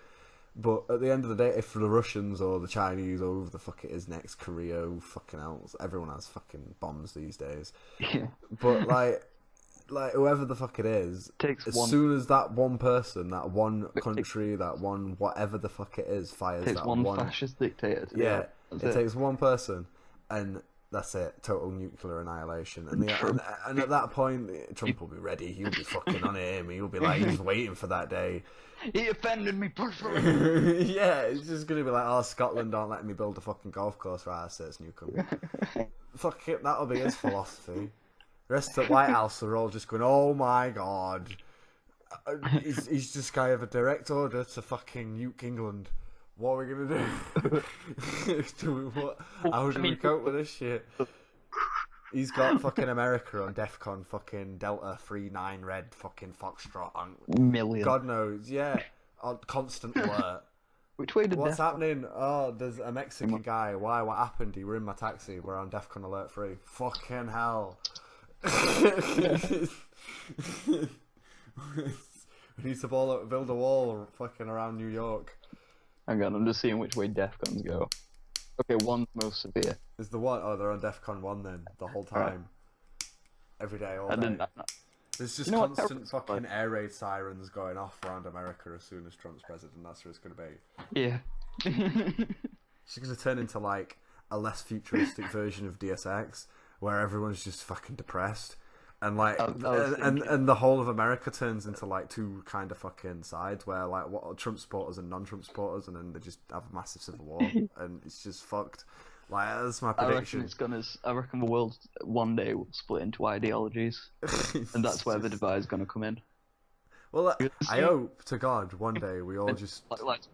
But at the end of the day, if the Russians or the Chinese or whoever the fuck it is next, Korea, fucking else, everyone has fucking bombs these days. Yeah. But like whoever the fuck it is, soon as that one person, that one country, that one whatever the fuck it is, fires that one fascist dictator. It takes one person, and that's it, total nuclear annihilation. And at that point, Trump will be ready. He'll be fucking on him. He'll be like, he's waiting for that day. He offended me personally. Yeah, it's just gonna be like, oh, Scotland aren't letting me build a fucking golf course, right? So it's nuclear. Fuck it, that'll be his philosophy. The rest of the White House are all just going, oh my god. He's just kind of a direct order to fucking nuke England. What are we gonna do? How do we cope with this shit? He's got fucking America on DEFCON fucking Delta 39 Red fucking Foxtrot on million. God knows, yeah, on constant alert. Which way did what's happening? Oh, there's a Mexican guy. Why? What happened? He were in my taxi. We're on DEFCON Alert 3. Fucking hell. We need to build a wall fucking around New York. Hang on, I'm just seeing which way DEFCONs go. Okay, one's most severe. Is the one? Oh, they're on DEFCON 1 then, the whole time. Right. Every day, all day. There's just constant fucking air raid sirens going off around America as soon as Trump's president. That's what it's going to be. Yeah. It's going to turn into like a less futuristic version of DSX, where everyone's just fucking depressed. And like, and the whole of America turns into like two kind of fucking sides, where like what Trump supporters and non-Trump supporters, and then they just have a massive civil war, and it's just fucked. Like, that's my prediction. I reckon the world one day will split into ideologies, and that's where the divide is gonna come in. Well, I hope to God one day we all just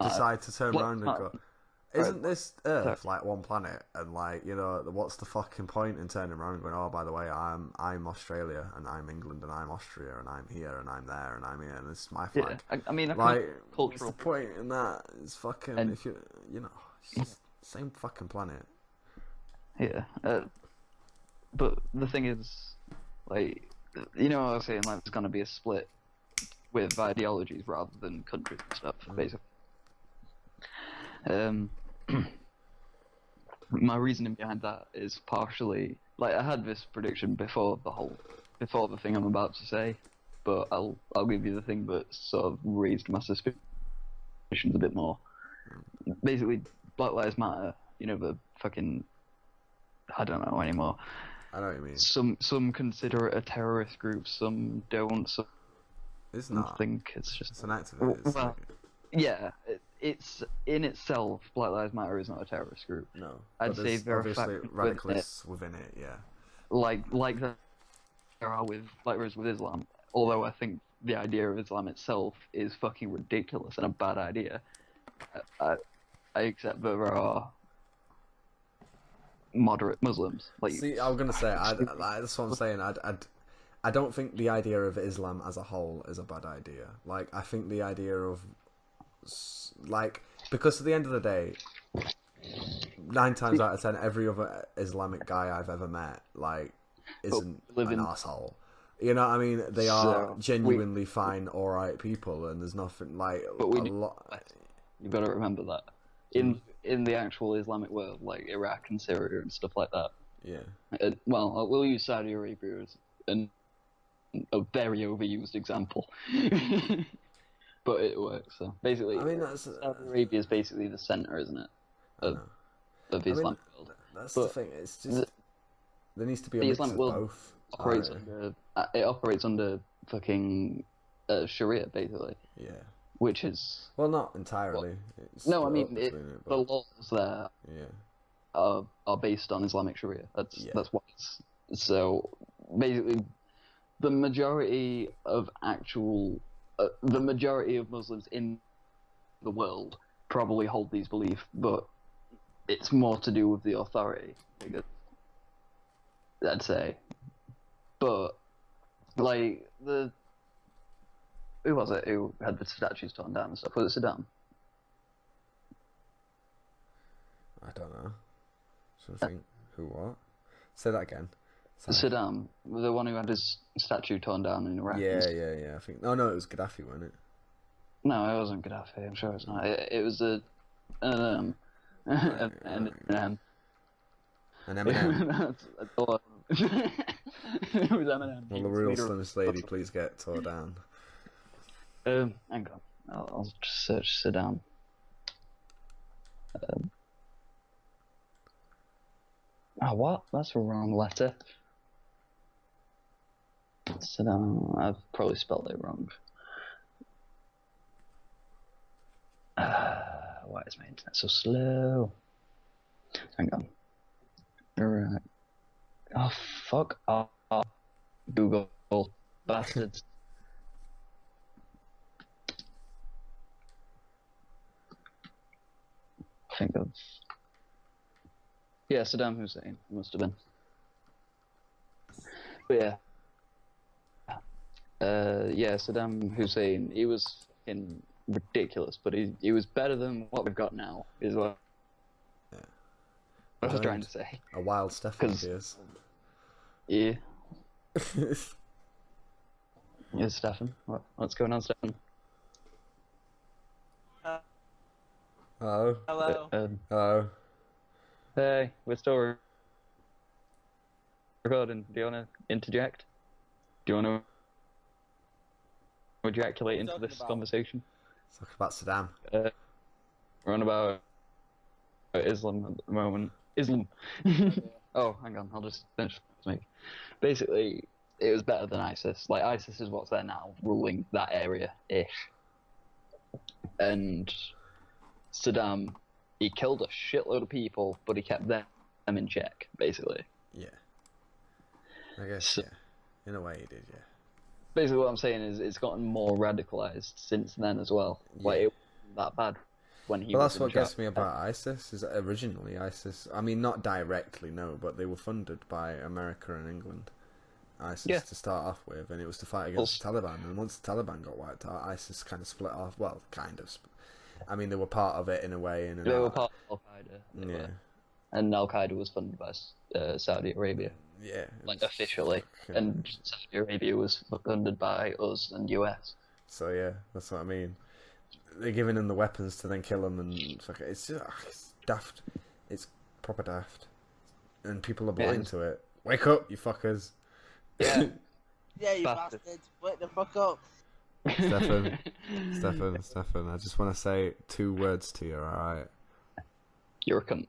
decide to turn around and go, isn't this Earth like one planet? And like, you know, what's the fucking point in turning around and going, oh, by the way, I'm Australia and I'm England and I'm Austria and I'm here and I'm there and I'm here and this is my flag. Yeah, I mean, like, what's the point in that? It's fucking, if you know, it's same fucking planet. Yeah, but the thing is, like, you know, I was saying like there's gonna be a split with ideologies rather than countries and stuff, basically. My reasoning behind that is partially like I had this prediction before the thing I'm about to say, but I'll give you the thing that sort of raised my suspicions a bit more. Basically, Black Lives Matter. You know, the fucking, I don't know anymore. I know what you mean. Some consider it a terrorist group, some don't. Some think it's just an activist. Well, yeah. It's in itself, Black Lives Matter is not a terrorist group. No, I'd say there are obviously radicalists within it. Yeah, like there are with Islam. Although I think the idea of Islam itself is fucking ridiculous and a bad idea. I, I accept that there are moderate Muslims. Like, See, I was gonna say, that's what I'm saying. I don't think the idea of Islam as a whole is a bad idea. Like, I think the idea of, like, because at the end of the day, 9 times out of 10, every other Islamic guy I've ever met, like, isn't an asshole. You know what I mean? They are genuinely fine, alright people, and there's nothing, like, a lot... You've got to remember that. In the actual Islamic world, like Iraq and Syria and stuff like that. Yeah. Well, we'll use Saudi Arabia as a very overused example. But it works, so basically, I mean, Saudi Arabia is basically the centre, isn't it, of the Islamic world. That's the thing, it's just... there needs to be a mix of both. It operates under fucking Sharia, basically. Yeah. Which is... Well, not entirely. No, I mean, the laws there are based on Islamic Sharia. That's what it's... So, basically, the majority of Muslims in the world probably hold these beliefs, but it's more to do with the authority, I'd say. But, like, who was it who had the statues torn down and stuff? Was it Saddam? I don't know. Something. Who, what? Say that again. Sorry. Saddam, the one who had his statue torn down in Iraq. Yeah. I think. No, it was Gaddafi, wasn't it? No, it wasn't Gaddafi. I'm sure it's not. It was an Eminem. An Eminem. It was Eminem. Will the real slimmest lady please get tore down? Hang on. I'll just search Saddam. What? That's a wrong letter. Saddam. I've probably spelled it wrong. Why is my internet so slow? Hang on. Right. Oh, fuck off. Google. Bastards. Think of... Yeah, Saddam Hussein. It must have been. But yeah. Saddam Hussein, he was fucking ridiculous, but he was better than what we've got now, is what I was trying to say. A wild Stefan is. Yeah. Yeah, Stefan. What's going on, Stefan? Hello. Hello. Hello. Hey, we're still recording. Do you want to interject? Do you want to ejaculate into this conversation? Let's talk about Saddam. We're on about Islam at the moment. Islam. Oh, hang on. I'll just finish this. Basically, it was better than ISIS. Like, ISIS is what's there now, ruling that area-ish. And Saddam, he killed a shitload of people, but he kept them in check, basically. Yeah. I guess, so, in a way he did, yeah. Basically what I'm saying is it's gotten more radicalized since then as well. Yeah. Like, it wasn't that bad when he was that's what gets me about ISIS, is that originally ISIS, I mean, not directly, no, but they were funded by America and England. ISIS to start off with, and it was to fight against the Taliban, and once the Taliban got wiped out, ISIS kind of split off, well, kind of. I mean, they were part of it in a way. They were part of Al-Qaeda. Yeah. And Al-Qaeda was funded by Saudi Arabia. Yeah. Like, officially. And Saudi Arabia was funded by us and US. So, yeah, that's what I mean. They're giving them the weapons to then kill them, and it's just, it's daft. It's proper daft. And people are blind to it. Wake up, you fuckers. Yeah. Yeah, you bastards. Wake the fuck up. Stefan, I just want to say 2 words to you, alright? You're a cunt.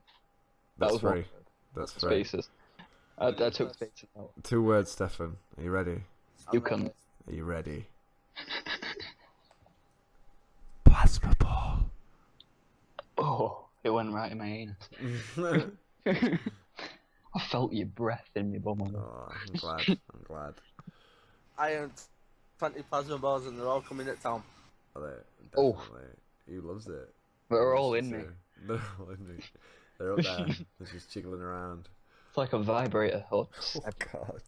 That's free. That's free. Spaces. I took spaces out. 2 words, Stefan. Are you ready? You cunt. Are you ready? Plasma ball. Oh, it went right in my anus. I felt your breath in my bum. Oh, I'm glad. I don't 20 plasma balls and they're all coming at Tom. Are they? Oh. Definitely. He loves it. They're all in me. They're all in me. They're up there. They're just jiggling around. It's like a vibrator. Oh god.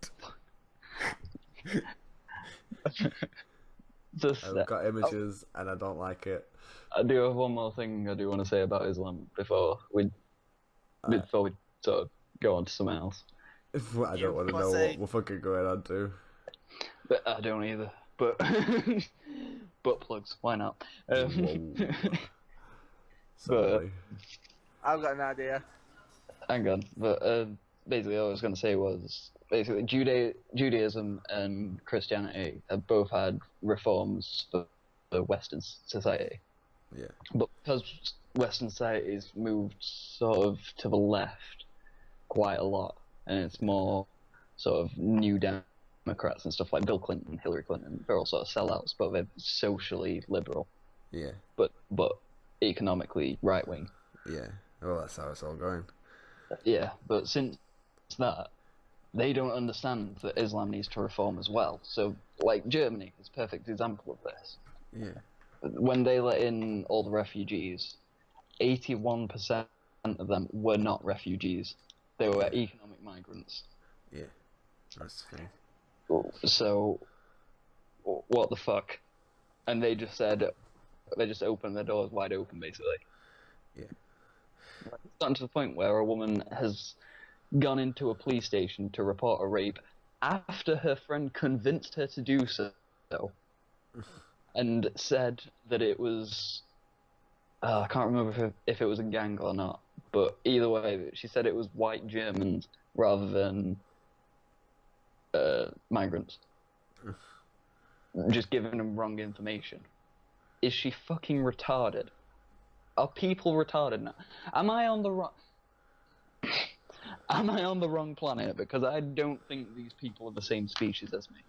I've got images and I don't like it. I do have one more thing I do want to say about Islam before we sort of go on to something else. I don't want to know what we're fucking going on to. But I don't either. But butt plugs, why not? Sorry. I've got an idea. Hang on, but basically all I was going to say was basically Judaism and Christianity have both had reforms for the Western society. Yeah. But because Western society's moved sort of to the left quite a lot, and it's more sort of new Democrats and stuff like Bill Clinton, Hillary Clinton, they're all sort of sellouts, but they're socially liberal. Yeah. But economically right wing. Yeah. Well, that's how it's all going. Yeah, but since that, they don't understand that Islam needs to reform as well. So, like, Germany is a perfect example of this. Yeah. When they let in all the refugees, 81% of them were not refugees. They were economic migrants. Yeah. That's funny. So, what the fuck? And they just opened their doors wide open, basically. Yeah. It's gotten to the point where a woman has gone into a police station to report a rape after her friend convinced her to do so, and said that it was... I can't remember if it was a gang or not, but either way, she said it was white Germans rather than migrants. Just giving them wrong information. Is she fucking retarded? Are people retarded now? Am I on the wrong planet? Because I don't think these people are the same species as me.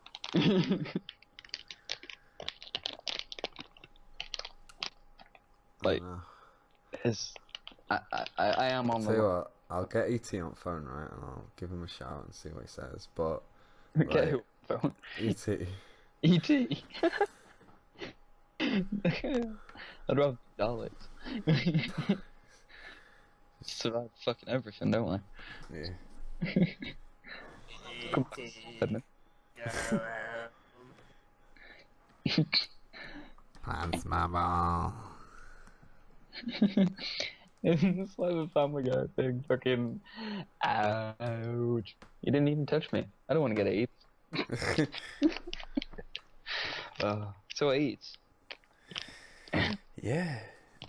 Like, I am on the. Tell you what, I'll get ET on phone, right, and I'll give him a shout and see what he says. But Get who on phone? ET. ET. I'd rather Daleks. Survive fucking everything, don't I? Yeah. Pants my ball. It's like the Family Guy thing. Fucking ouch! You didn't even touch me. I don't want to get AIDS. So it eats. Yeah.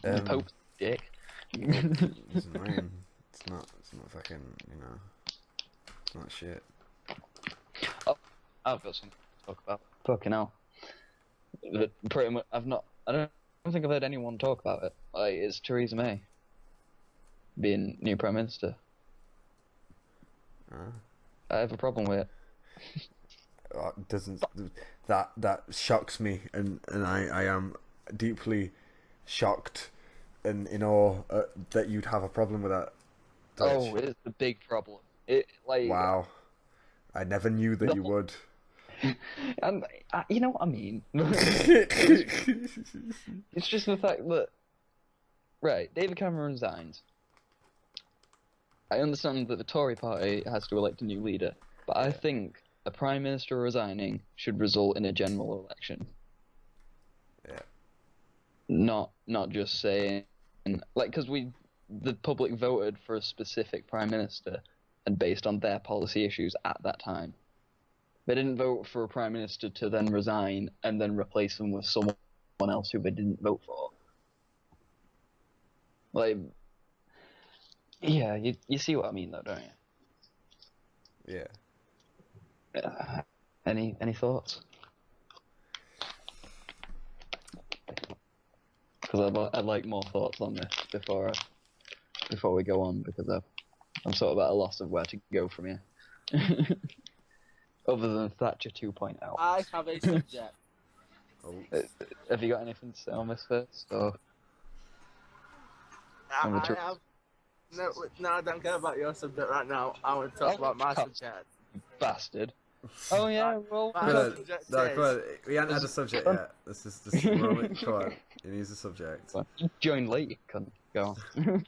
The Pope's dick. It's annoying. It's not fucking, it's not shit. Oh, I've got something to talk about. Fucking hell. But pretty much, I don't think I've heard anyone talk about it. Like, it's Theresa May being new Prime Minister. I have a problem with it. Doesn't that shocks me, and I am deeply shocked and in awe that you'd have a problem with that. Oh, it's a big problem. Wow, I never knew that you would. And you know what I mean. It's just the fact that, right, David Cameron resigns. I understand that the Tory party has to elect a new leader, but I think a Prime Minister resigning should result in a general election. Yeah. Not just saying, like, because the public voted for a specific Prime Minister, and based on their policy issues at that time. They didn't vote for a Prime Minister to then resign and then replace them with someone else who they didn't vote for. Like, yeah, you see what I mean though, don't you? Yeah. Any thoughts? Because I'd like more thoughts on this before we go on, because I'm sort of at a loss of where to go from here. Other than Thatcher 2.0. I have a subject. Have you got anything to say on this first? Or... I have. No, I don't care about your subject right now. I want to talk about my subject. You bastard. Oh yeah, well, My Come on, subject no, come is on. We haven't had a subject yet. This is we're only, come on. It needs a subject. you join late, you cunt. Go on.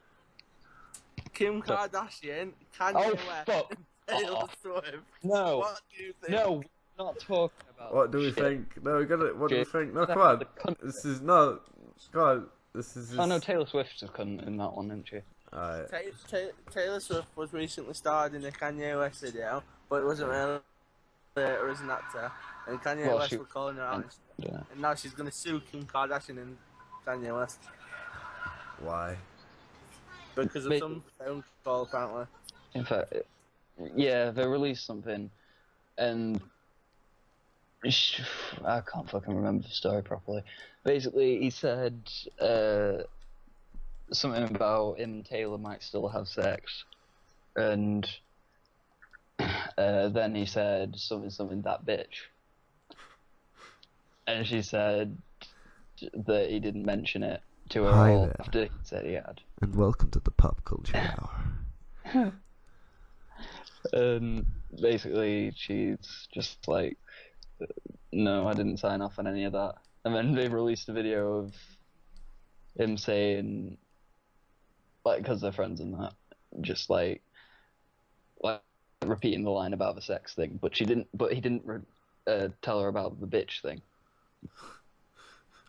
Kim Kardashian, Kanye Oh, West, fuck and Taylor off. Swift. No. What do you think? No, we're not talking about What do we shit. think? No, we gotta. What do we Shit. think? No, That's come on. the cunt. This is no. Come on. This is. Oh no, Taylor Swift's a cunt in that one, isn't she? Alright. Taylor Swift was recently starred in a Kanye West video, but it wasn't really her as an actor. And Kanye Well, West she- were calling her out, Yeah. and now she's gonna sue Kim Kardashian and Kanye West Why? because of some phone call apparently. In fact, yeah, they released something, and I can't fucking remember the story properly. Basically, he said something about him and Taylor might still have sex, and then he said something that bitch, and she said that he didn't mention it to her Hi all there. after he said he had. And welcome to the Pop Culture Hour. And basically, she's just like, no, I didn't sign off on any of that. And then they released a video of him saying, like, because they're friends and that, just like repeating the line about the sex thing, but he didn't tell her about the bitch thing.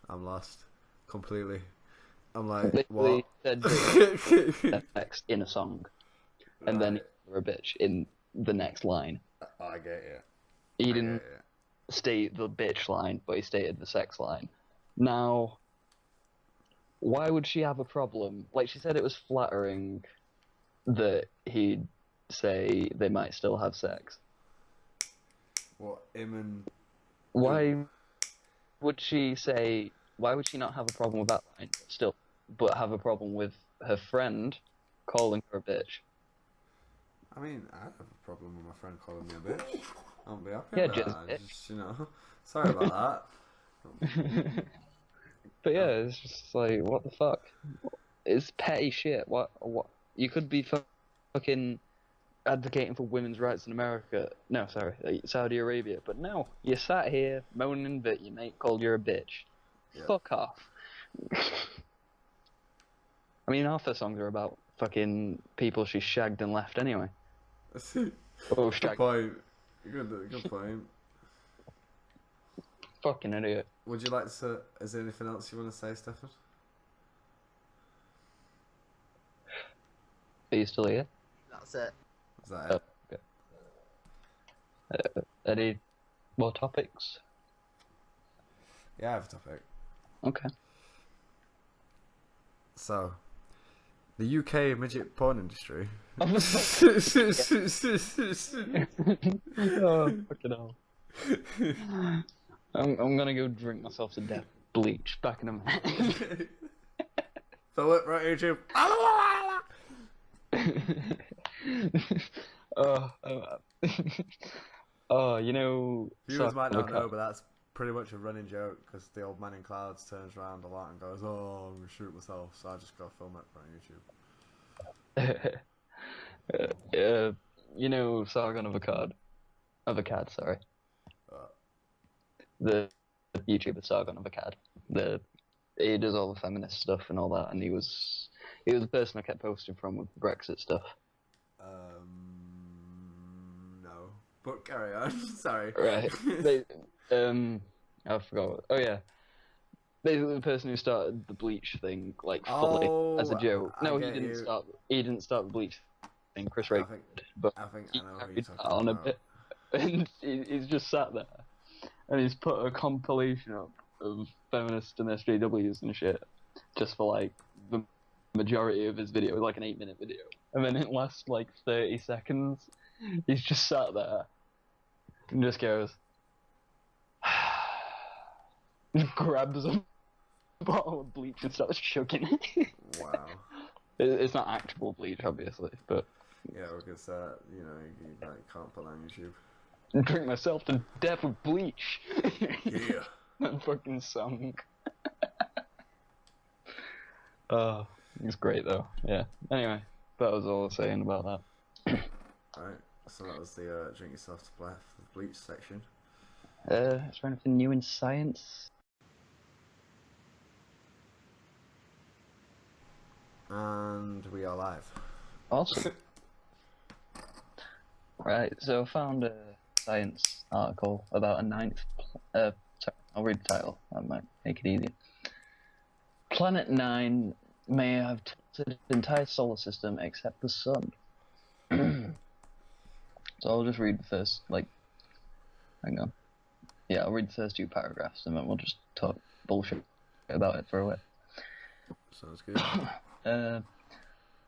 I'm lost completely. I'm like, Basically, what? said sex in a song, and then he called her a bitch in the next line. I get it. He didn't state the bitch line, but he stated the sex line. Now, why would she have a problem? Like, she said it was flattering that he'd say they might still have sex. What, him and... Why would she say... Why would she not have a problem with that line still, but have a problem with her friend calling her a bitch? I mean, I have a problem with my friend calling me a bitch. I won't be happy Yeah, with just that. bitch. Just, you know, sorry about that. But yeah, it's just like, what the fuck? It's petty shit. What? You could be fucking advocating for women's rights in America. No, sorry, Saudi Arabia. But no, you sat here moaning that your mate called you a bitch. Yeah. Fuck off. I mean, half her songs are about fucking people she shagged and left anyway. Good Oh, shagged. point. Good point. Fucking idiot. Would you like to... Is there anything else you want to say, Stefan? Are you still here? That's it. Is that it? Okay. Any more topics? Yeah, I have a topic. Okay. So, the UK midget porn industry. Oh, fucking hell. I'm gonna go drink myself to death. Bleach. Back in a minute. So it right YouTube. Oh, you know. Viewers might not know, Sarcasm. but that's pretty much a running joke because the old man in clouds turns around a lot and goes, "Oh, I'm gonna shoot myself," so I just go film it on YouTube. You know, Sargon of Akkad, sorry. Uh. The YouTuber Sargon of Akkad. He does all the feminist stuff and all that, and he was the person I kept posting from with the Brexit stuff. No, but carry on. Sorry. Right. I forgot. Oh yeah. Basically, the person who started the bleach thing, like fully as a joke. I No, he get didn't you. start. He didn't start the bleach thing. Chris I Ray, think but I know he who you're carried that talking on a about. bit, and he's just sat there, and he's put a compilation up of feminist and SJWs and shit, just for like the majority of his video, like an 8-minute video, and then it lasts like 30 seconds. He's just sat there and just goes, grabs a bottle of bleach and starts chugging it. Wow. It's not actual bleach, obviously, but Yeah, because you know, you can't put that on YouTube. drink myself to death with bleach. Yeah. That fucking song. Oh, it's great though. Yeah. Anyway, that was all I was saying about that. Alright. So that was the drink yourself to bleach section. Is there anything new in science? And we are live. Awesome. Right, so I found a science article about a ninth. Sorry, I'll read the title. That might make it easier. Planet 9 may have tilted the entire solar system except the sun. So I'll just read the first, hang on. Yeah, I'll read the first 2 paragraphs and then we'll just talk bullshit about it for a bit. Sounds good.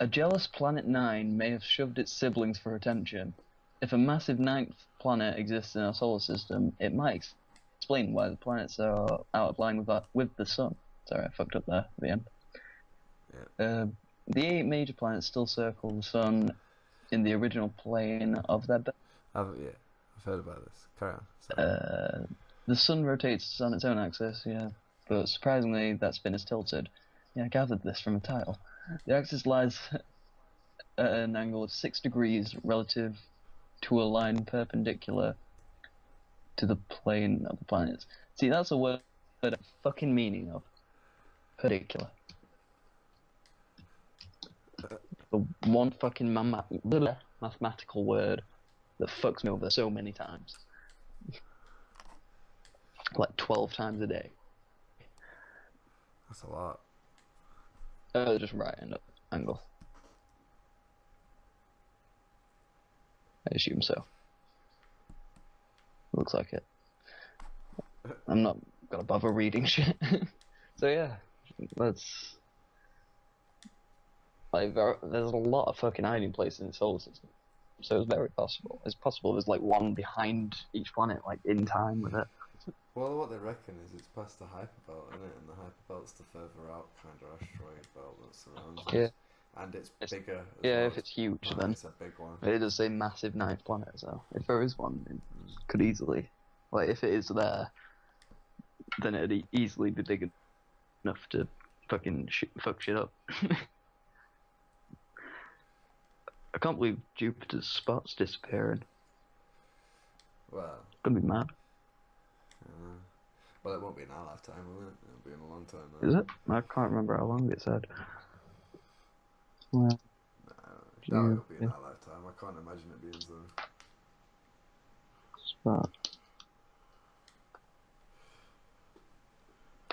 A jealous Planet 9 may have shoved its siblings for attention. If a massive ninth planet exists in our solar system, it might explain why the planets are out of line with the sun. Sorry, I fucked up there at the end. Yeah. The 8 major planets still circle the sun in the original plane of their birth. I've heard about this. Carry on. The sun rotates on its own axis, yeah, but surprisingly that spin is tilted. Yeah, I gathered this from a title. The axis lies at an angle of 6 degrees relative to a line perpendicular to the plane of the planets. See, that's a word that I'm fucking meaning of. Perpendicular. The one fucking mathematical word that fucks me over so many times. Like 12 times a day. That's a lot. Just right angle. I assume so. Looks like it. I'm not gonna bother reading shit. So yeah, let's... there's a lot of fucking hiding places in the solar system. So it's very possible. It's possible there's like one behind each planet, like in time with it. Well, what they reckon is it's past the hyperbelt, isn't it? And the hyperbelt's the further out kind of asteroid belt that surrounds us. Yeah. And it's bigger. As Yeah, well. if it's huge, then it's a big one. it does say massive ninth planet. So if there is one, it could easily, like, if it is there, then it'd easily be big enough to fucking fuck shit up. I can't believe Jupiter's spot's disappearing. Well, Gonna be mad. Well, it won't be in our lifetime, will it? It'll be in a long time now. Is it? I can't remember how long it said. Well, No, it'll be in our lifetime. I can't imagine it being so. Spot.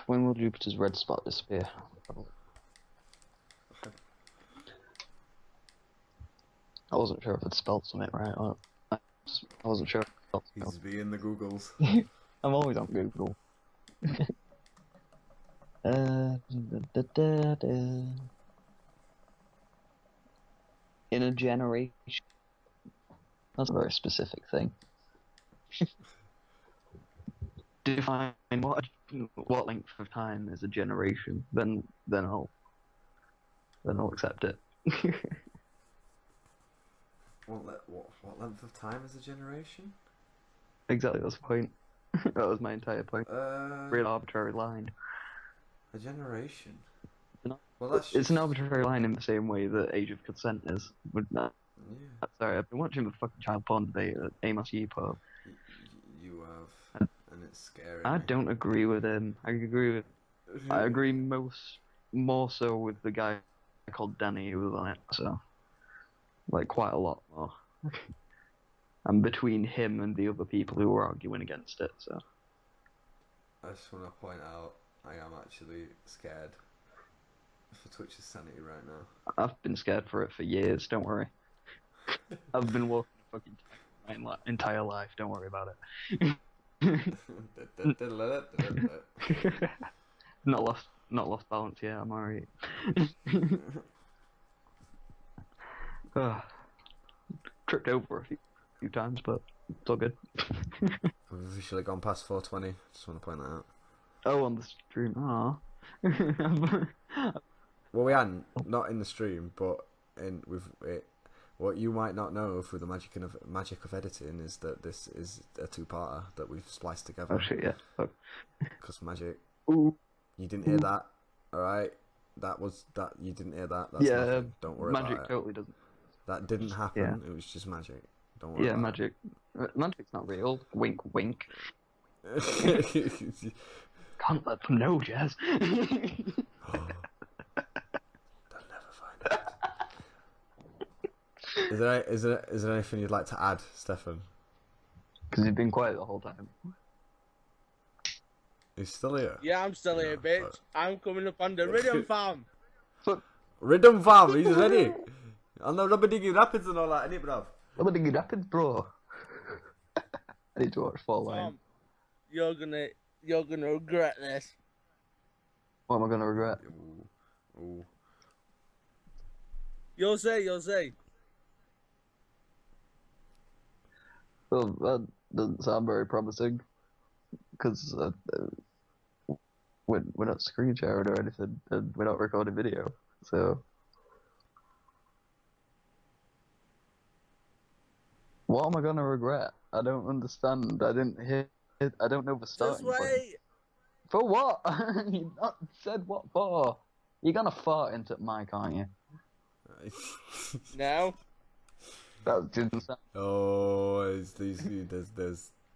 When will Jupiter's red spot disappear? I wasn't sure if it spelled something right. Or I wasn't sure if it spelled something. He's being the Googles. I'm always on Google. In a generation. That's a very specific thing. Define what length of time is a generation. Then I'll accept it. What length of time is a generation? Exactly, that's the point. That was my entire point. Real arbitrary line. A generation? Well, it's an arbitrary line in the same way that age of consent is. Would not. Yeah. Sorry, I've been watching the fucking child porn debate at Amos Yeepo. You have, and it's scary. I don't agree with him. I agree more so with the guy called Danny who was on it. So, like, quite a lot more. And between him and the other people who were arguing against it, so. I just want to point out, I am actually scared for Twitch's sanity right now. I've been scared for it for years, don't worry. I've been walking the fucking my entire life, don't worry about it. Not lost balance yet, I'm alright. Tripped over a few times, but it's all good. We've officially gone past 4:20. Just want to point that out. Oh, on the stream. Well, we hadn't, not in the stream, but what you might not know through the magic of editing is that this is a 2-parter that we've spliced together. Oh shit, yeah. Because magic. Ooh. You didn't hear that, alright? You didn't hear that. That's nothing. Don't worry about it. Magic totally doesn't. That didn't happen. Yeah. It was just magic. Don't worry. Yeah, about magic. Magic's not real. Wink, wink. it. Can't let them know, Jazz. They'll never find out. Is there anything you'd like to add, Stefan? Because you've been quiet the whole time. He's still here. Yeah, I'm still here, bitch. Fuck. I'm coming up on the rhythm farm. Rhythm Farm, he's ready. On the Rubber Diggy Rapids and all that, innit, bruv? Rubber Diggy Rapids, bro. I need to watch Fall Line. Tom, you're gonna regret this. What am I gonna regret? Ooh. You'll see. Well, that doesn't sound very promising. Because we're not screen sharing or anything, and we're not recording video. So, what am I gonna regret? I don't understand. I didn't hear. I don't know the starting Just point. wait. For what? You not said what for? You're gonna fart into the mic, aren't you? No. That didn't sound. Oh,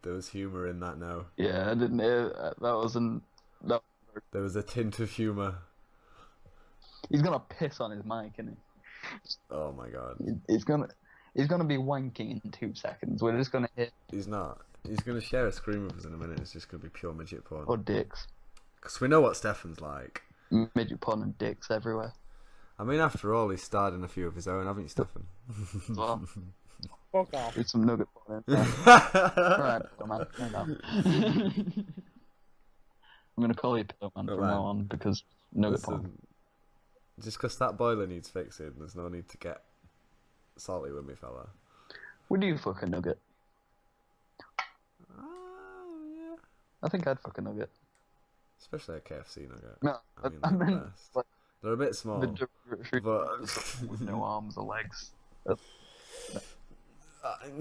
there's humour in that now. Yeah, I didn't hear that. That wasn't. That. There was a tint of humour. He's gonna piss on his mic, isn't Oh my god. he? He's gonna be wanking in 2 seconds. We're just gonna hit He's not. He's going to share a screen with us in a minute. It's just going to be pure midget porn. or dicks. Because we know what Stefan's like. Midget porn and dicks everywhere. I mean, after all, he's starred in a few of his own, haven't you, Stefan? As well. Fuck off. It's some nugget porn in there. Alright, Pillow Man. Hang on. I'm gonna call you Pillow Man from now on because nugget porn. Listen, just because that boiler needs fixing, there's no need to get salty with me, fella. Would you fuck a nugget? Yeah. I think I'd fuck a nugget. Especially a KFC nugget. No, I mean, I they're the meant best. like They're a bit small, the but with no arms or legs.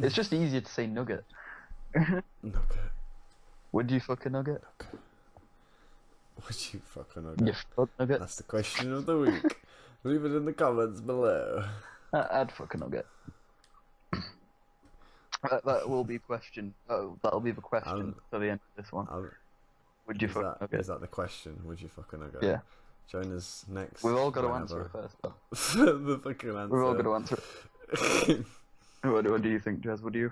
It's just easier to say nugget. nugget. Would you fuck a nugget? Would you fuck a nugget? You fuck nugget? That's the question of the week. Leave it in the comments below. I'd fuck a nugget. That will be question. Oh, that'll be the question for the end of this one. Would you fuck a nugget? Is that the question? Would you fuck a nugget? Yeah. Join us next. We've all got to whenever. answer it first, though. The fucking answer. We've all got to answer it. What do you think, Jez? Would you?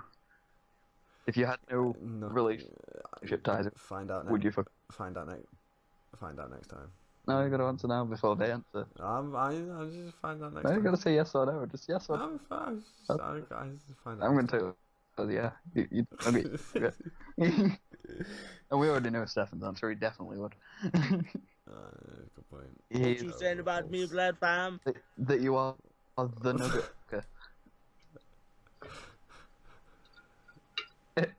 If you had no relationship ties, find out. Would you fuck? Find out next time. No, you got to answer now before they answer. I'll just find out next No, time. you got to say yes or no. Just yes or no. I'm fine. I just find out. I'm going to yeah. Okay. And we already know Stefan's answer. He definitely would. Good point. What you saying about me, blood fam? That you are the nugget. Okay.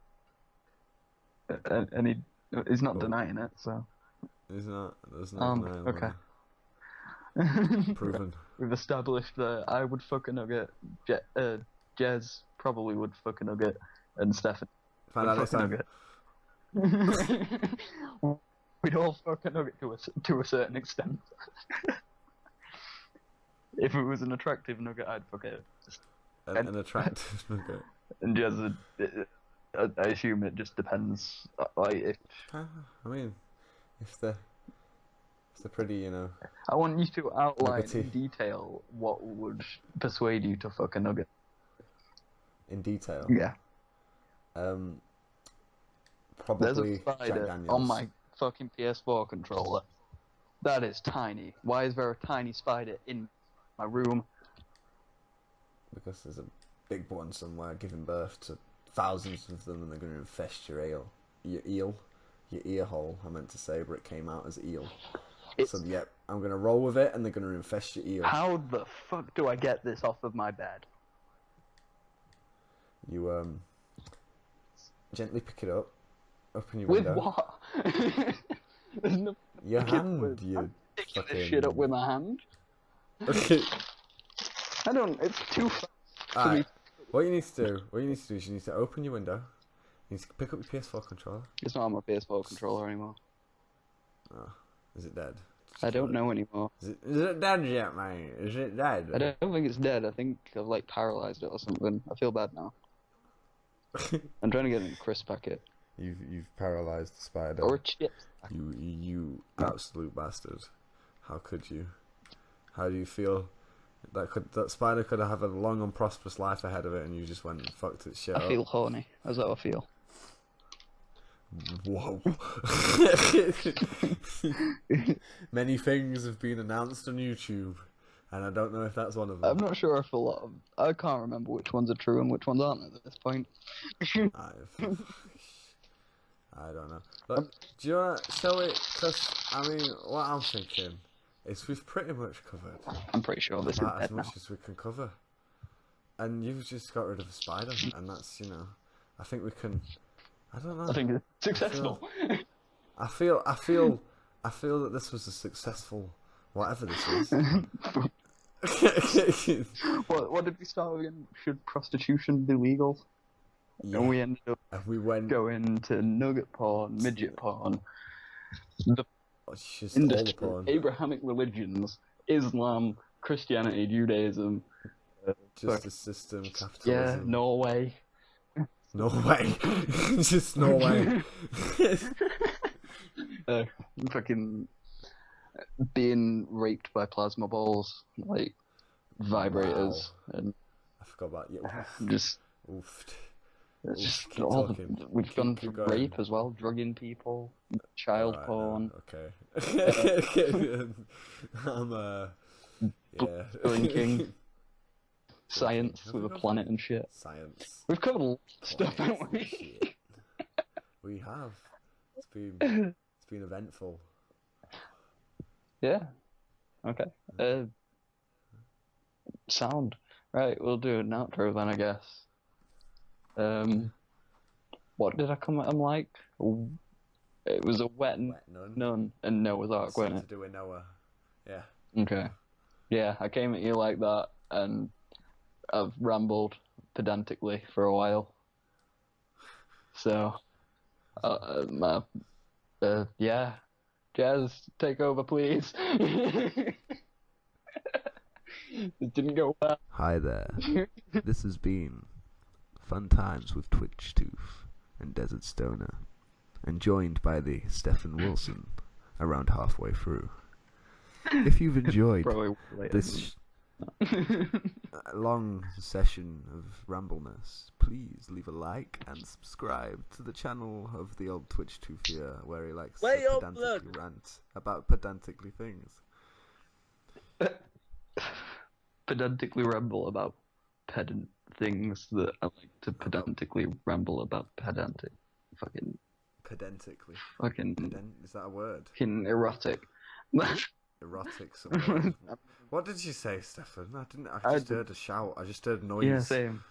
And he's not denying it, so. He's not. There's no denial. Okay. Proven. We've established that I would fuck a nugget. Jez probably would fuck a nugget, and Stefan. Find out next time. We'd all fuck a nugget to a certain extent. If it was an attractive nugget, I'd fuck it. An attractive nugget. And Jez, I assume it just depends. Like if. I mean, if they're pretty, you know. I want you to outline nuggety. in detail what would persuade you to fuck a nugget. In detail. Yeah. Probably There's a Jack spider Daniels. on my fucking PS4 controller. That is tiny. Why is there a tiny spider in my room? Because there's a big one somewhere giving birth to thousands of them, and they're going to infest your your ear hole. I meant to say, but it came out as eel. So yep, I'm going to roll with it, and they're going to infest your ear. How the fuck do I get this off of my bed? You gently pick it up, open your With window. what? There's no Your hand, with. you I'm picking fucking... this shit up with my hand. Okay. I don't. It's too fast for me. Alright. What you need to do is you need to open your window. You need to pick up your PS4 controller. It's not on my PS4 controller anymore. Oh, is it dead? I don't know anymore. Is it dead yet, mate? Is it dead? I don't think it's dead. I think I've like paralyzed it or something. I feel bad now. I'm trying to get a crisp packet. You've paralyzed the spider. Or a chips. You absolute bastard. How could you? How do you feel? That spider could have a long and prosperous life ahead of it, and you just went and fucked its shit up. I feel horny. That's how I feel. Whoa. Many things have been announced on YouTube, and I don't know if that's one of them. I'm not sure if a lot of... I can't remember which ones are true and which ones aren't at this point. I don't know. Look, do you want to show it? Because, I mean, what I'm thinking is we've pretty much covered I'm pretty sure this is about as dead much now. as we can cover. And you've just got rid of a spider, and that's, you know, I think we can... I don't know. I think it's successful. I feel that this was a successful whatever this is. What did we start with again? Should prostitution be legal? Yeah. And we ended up And we went. going to nugget porn, midget porn, the It's just all the industry, porn. Abrahamic religions, Islam, Christianity, Judaism. Justice system, capitalism. Yeah, Norway. Norway. Just Norway. Fucking being raped by plasma balls, like vibrators, and I forgot about you. just Oofed. it's Oof, just keep all talking. we've gone Keep for going. rape as well, drugging people, child Alright, porn, no, okay. I'm yeah. drinking, science Have with we a gone planet for and shit. Science. We've covered a lot of stuff, haven't we? Shit. We have. It's been eventful. Yeah. Okay. Sound. Right, we'll do an outro then, I guess. What did I come at him like? It was a wet Wet nun and Noah's Ark, wasn't Something it? to do with Noah. Yeah. Okay. Yeah, I came at you like that, and I've rambled pedantically for a while. So, yeah. Jazz, take over, please. It didn't go well. Hi there. This has been Fun Times with Twitch Tooth and Desert Stoner, and joined by the Stephen Wilson around halfway through. If you've enjoyed Probably later. this long session of rambleness, please leave a like and subscribe to the channel of the old Twitch Tooth here, where he likes Wait to up, pedantically look. rant about pedantically things. Pedantically ramble about pedant things that I like to pedantically ramble about pedantic. Fucking Pedantically. fucking Is that a word? erotic. Erotic somewhere. What did you say, Stefan? I didn't. I just heard a shout. I just heard noise. Yeah, same.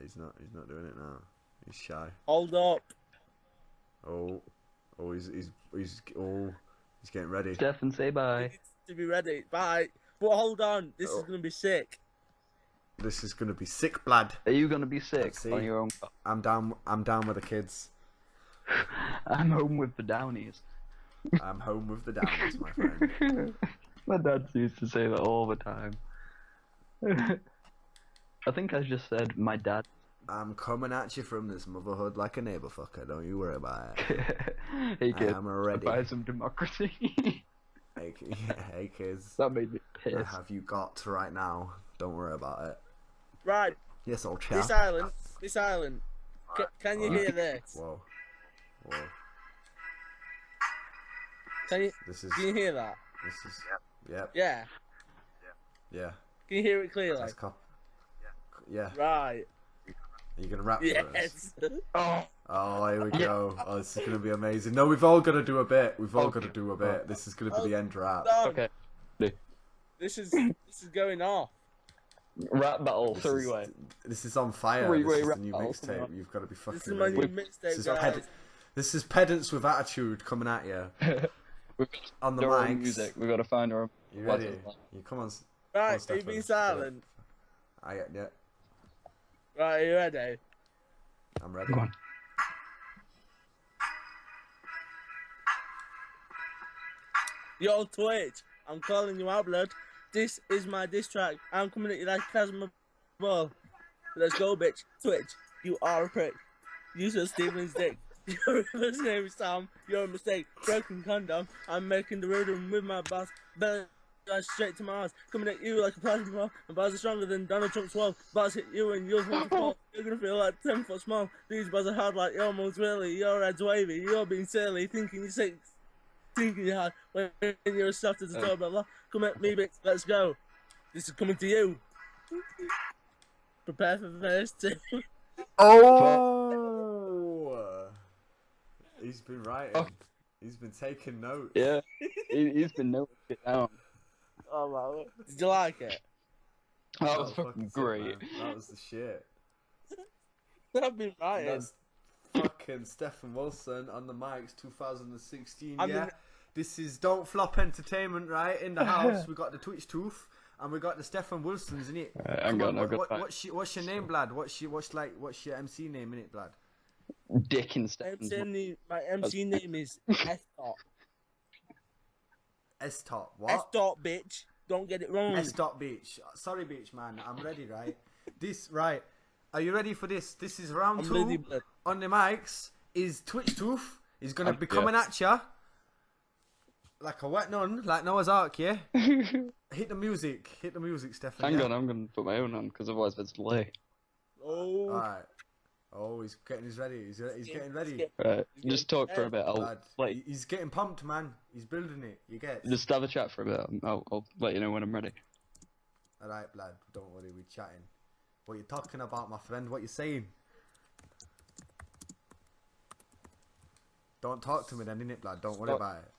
He's not doing it now. He's shy. Hold up. Oh, he's getting ready. Stefan, say bye. You need to be ready. Bye. But hold on. This is going to be sick. This is gonna be sick, blood. Are you gonna be sick Let's see. on your own? I'm down with the kids. I'm home with the Downies. I'm home with the Downs, my friend. My dad used to say that all the time. I think I just said my dad. I'm coming at you from this motherhood like a neighbor fucker. Don't you worry about it. Hey kid, I'm ready. buy some democracy. Hey kids. That made me I pissed. have you got right now. Don't worry about it. Right. Yes, old chap. This island. Can you hear this? Whoa. Can you hear that? This is. Yep. Yeah. Yeah. Can you hear it clearly? That's yeah. Right. Are you gonna rap for us? Yes. Oh, here we go. Oh, this is gonna be amazing. No, we've all got to do a bit. This is gonna be the end rap. Okay. This is going off. Rap battle, three-way. This is on fire. Three-way This is rap the new battle, mixtape. You've got to be fucking This is my ready. new mixtape, guys. This is pedants with attitude coming at you. We've On the got our own mics. music. We've got to find our own. You ready? You come on. Right, on, are Stefan. you being silent? Yeah. Right, are you ready? I'm ready. Go on. Yo, Twitch, I'm calling you out, blood. This is my diss track. I'm coming at you like plasma Well, let's go, bitch. Twitch, you are a prick. Use your Steven's dick. Your first name is Sam. You're a mistake. Broken condom. I'm making the rhythm with my boss. Belly straight to my ass. Coming at you like a plasma ball. My bars are stronger than Donald Trump's wall. Bars hit you and you'll fall to fall. You're gonna feel like 10 foot small. These bars are hard like your mom's really. Your head's wavy. You're being silly. Thinking you're sick. Thinking you're hard. When you're as soft as a doorbell. Come at me, bitch. Let's go. This is coming to you. Prepare for the first two. Oh! He's been writing. He's been taking notes. Yeah, he's been noting it down. Oh, wow. Did you like it? That was fucking great. Sick, that was the shit. I've been writing. That's fucking Stephen Wilson on the mics 2016. This is Don't Flop Entertainment, right? In the house, we got the Twitch Tooth. And we got the Stefan Wilsons in it. What's your name, Blood? What's your MC name in it, Blood? Dick and Stefan. My MC name is S-Top. S-Top, what? S-Top, bitch. Don't get it wrong. S-Top, bitch. Sorry, bitch, man. I'm ready, right? Right. Are you ready for this? This is round 2 ready, on the mics. Is Twitch Tooth. He's going to be coming at ya. Like a wet nun, like Noah's Ark, yeah? Hit the music, Stefan. Hang on, I'm going to put my own on, because otherwise there's delay. Oh. Alright. Oh, he's getting ready. He's getting ready. Right, just talk for a bit. He's getting pumped, man. He's building it. You get. Just have a chat for a bit. I'll let you know when I'm ready. Alright, Blood. Don't worry, we're chatting. What you talking about, my friend? What you saying? Don't talk to me then, innit, Blood? Don't worry about it.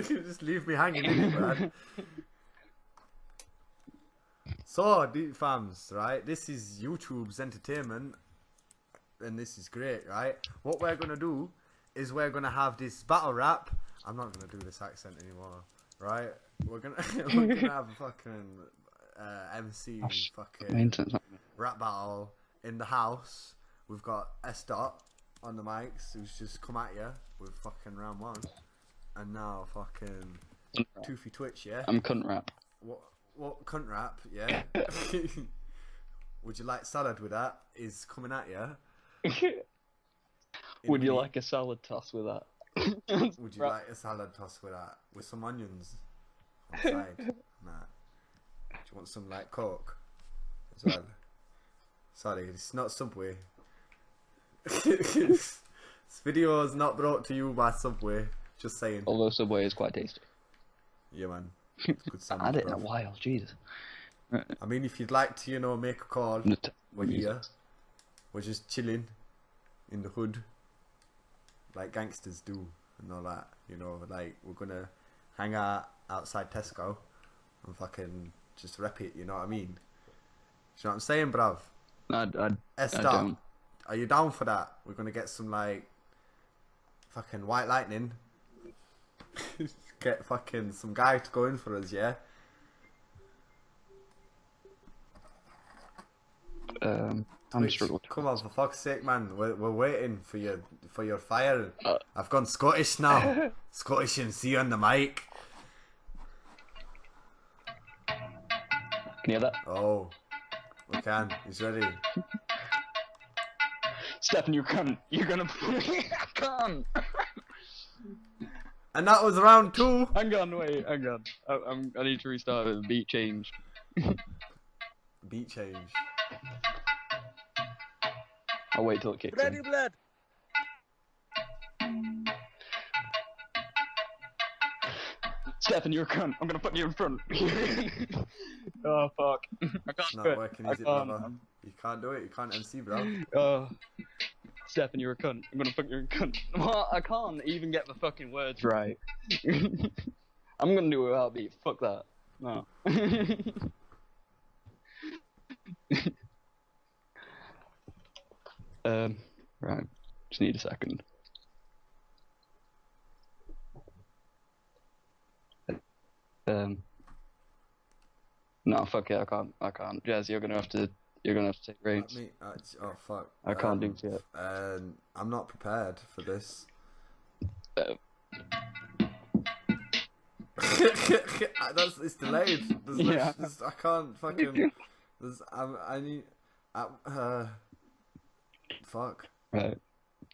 Just leave me hanging in it, man. So, fams, right? This is YouTube's entertainment, and this is great, right? What we're gonna do is we're gonna have this battle rap. I'm not gonna do this accent anymore, right? We're gonna have a fucking MC fucking rap battle in the house. We've got S Dot on the mics, who's just come at you with fucking round 1. And now fucking Toothy Twitch, yeah? I'm cunt rap. What cunt rap, yeah? Would you like salad with that? Is coming at you. Would you like a salad toss with that? Would you like a salad toss with that? With some onions on the side? Nah. Do you want some like Coke as well? Sorry, it's not Subway. This video is not brought to you by Subway. Just saying. Although Subway is quite tasty. Yeah, man. It's good sandwich, I had it in a while, Jesus. I mean, if you'd like to, make a call, we're here. We're just chilling in the hood, like gangsters do, and all that. Like we're gonna hang out outside Tesco and fucking just rep it. You know what I mean? Do you know what I'm saying, bruv? I don't. Are you down for that? We're gonna get some like fucking white lightning. Get fucking some guy to go in for us, yeah? I'm struggling. Come on, for fuck's sake, man. We're waiting for your fire. I've gone Scottish now. Scottish MC on the mic. Can you hear that? Oh, we can. He's ready. Stefan, you cunt. You're gonna. I can't. And that was round 2. Hang on, wait, hang on. I need to restart it. Beat change. Beat change. I'll wait till it kicks Ready, in. Blood. Stefan, you're a cunt. I'm gonna put you in front. Oh fuck. I can't It's do not it. working, is it, brother? You can't do it. You can't MC, bro. Stefan, you're a cunt. I'm gonna fuck you in a cunt. What? I can't even get the fucking words right. I'm gonna do it without beat. Fuck that. No. Right. Just need a second. No, fuck it. I can't. Jazz, you're gonna have to take reins. Oh fuck. I can't do it. I'm not prepared for this. It's delayed. I can't fucking. I need. Fuck. Right.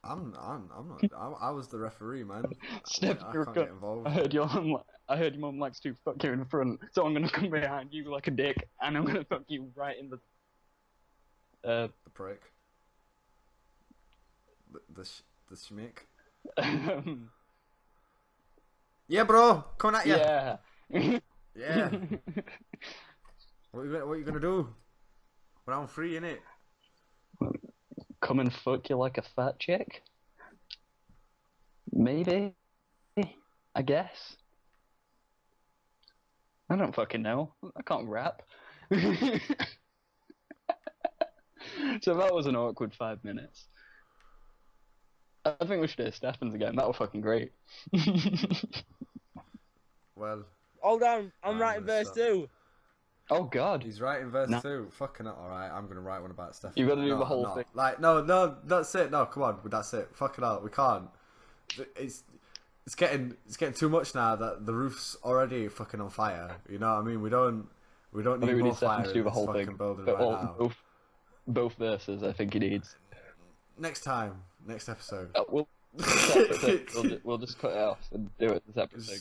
I'm not. I was the referee, man. Steph, I you're a can't get cunt. involved. I heard your mum likes to fuck you in the front, so I'm gonna come behind you like a dick, and I'm gonna fuck you right in the. The prick. The schmick. Yeah, bro, coming at you. Yeah. Yeah. What you gonna do? Round 3, innit? Come and fuck you like a fat chick? Maybe. I guess. I don't fucking know. I can't rap. So that was an awkward 5 minutes. I think we should do Stefan's again. That was fucking great. Well. Hold on, I'm I'm writing gonna verse stop. 2. Oh god. He's writing verse No. 2. Fucking it. Alright, I'm gonna write one about Stefan. You gotta do no, the whole I'm not. thing. Like, no, that's it. No, come on, that's it. Fucking hell, we can't. It's getting too much now that the roof's already fucking on fire. You know what I mean? We don't I need think we more need Stefan fire to in do the this whole fucking thing. building But right now. both verses, I think he needs. Next time, next episode. We'll just cut it off and do it this episode.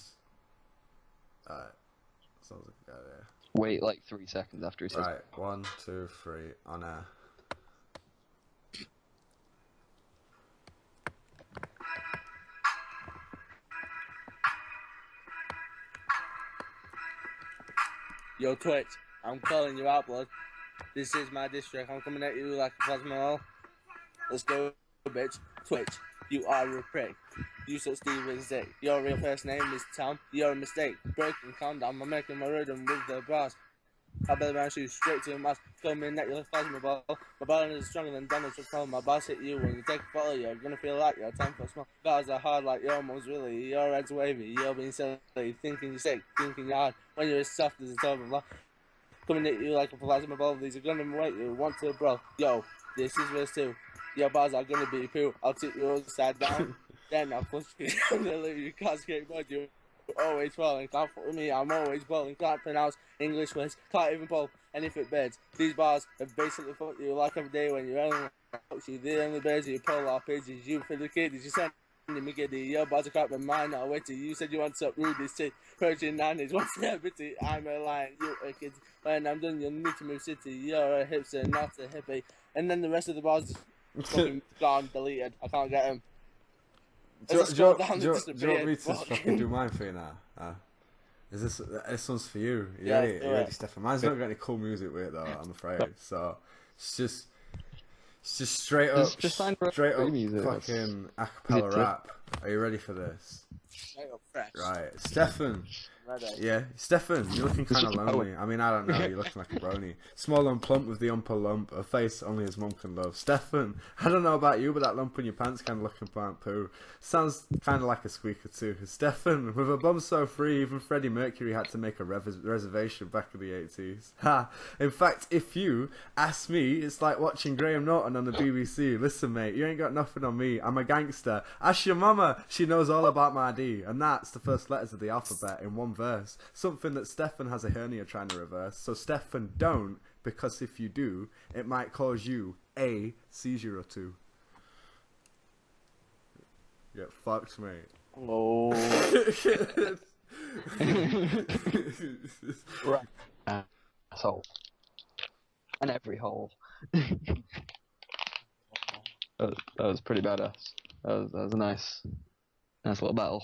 Alright, sounds like a good idea. Wait like 3 seconds after he says. Right, 1, 2, 3, on air. Yo, Twitch, I'm calling you out, blood. This is my district. I'm coming at you like a plasma ball. Let's go, bitch. Twitch, you are a prick. You such Steven's dick. Your real first name is Tom. You're a mistake. Breaking condom. I'm making my rhythm with the brass. I better man shoot straight to your mask. Coming at you like a plasma ball. My body is stronger than Donald Trump. My boss hit you when you take a photo. You're gonna feel like you're 10 foot small. Bars are hard like your mom's really. Your head's wavy. You're being silly. Thinking you're sick. Thinking you're hard. When you're as soft as a tub of love. Coming at you like a plasma ball. These are gonna make you want to, bro. Yo, this is verse 2. Your bars are gonna be poo. I'll tip you upside down. Then I'll push you down the loo. You can't skateboard. You're always falling. Can't fuck with me. I'm always bowling. Can't pronounce English words. Can't even bowl anything beds. These bars have basically fucked you like every day when you're only you. The only birds you pull off pages. You for the kiddies. You send me giddy. Your bars are crap, but mine are witty. You said you want to rude this shit. Persian nannies. What's that bitty? I'm a lion. You a kid. When I'm done, you'll need to move city. You're a hipster, not a hippie. And then the rest of the bars fucking gone, deleted. I can't get them. Do you want me to fucking do mine for you now? This one's for you. You ready, Stefan? Mine's not got any cool music with it though, I'm afraid. So it's just straight up music. fucking acapella rap. Are you ready for this? Straight up fresh. Right, Stefan. Ready. Yeah, Stefan, you're looking kind of lonely. I mean, I don't know, you're looking like a brony. Small and plump with the umper lump, a face only his mum can love. Stefan, I don't know about you, but that lump in your pants kind of looking plant poo. Sounds kind of like a squeaker too. Stefan, with a bum so free, even Freddie Mercury had to make a reservation back in the 80s. Ha! In fact, if you ask me, it's like watching Graham Norton on the BBC. Listen, mate, you ain't got nothing on me. I'm a gangster. Ask your mama, she knows all about my D. And that's the first letters of the alphabet in one verse. Something that Stefan has a hernia trying to reverse. So Stefan, don't, because if you do, it might cause you a seizure or two. Get fucked, mate. Oh. Right. Asshole. And every hole. that was pretty badass. That was a nice little battle.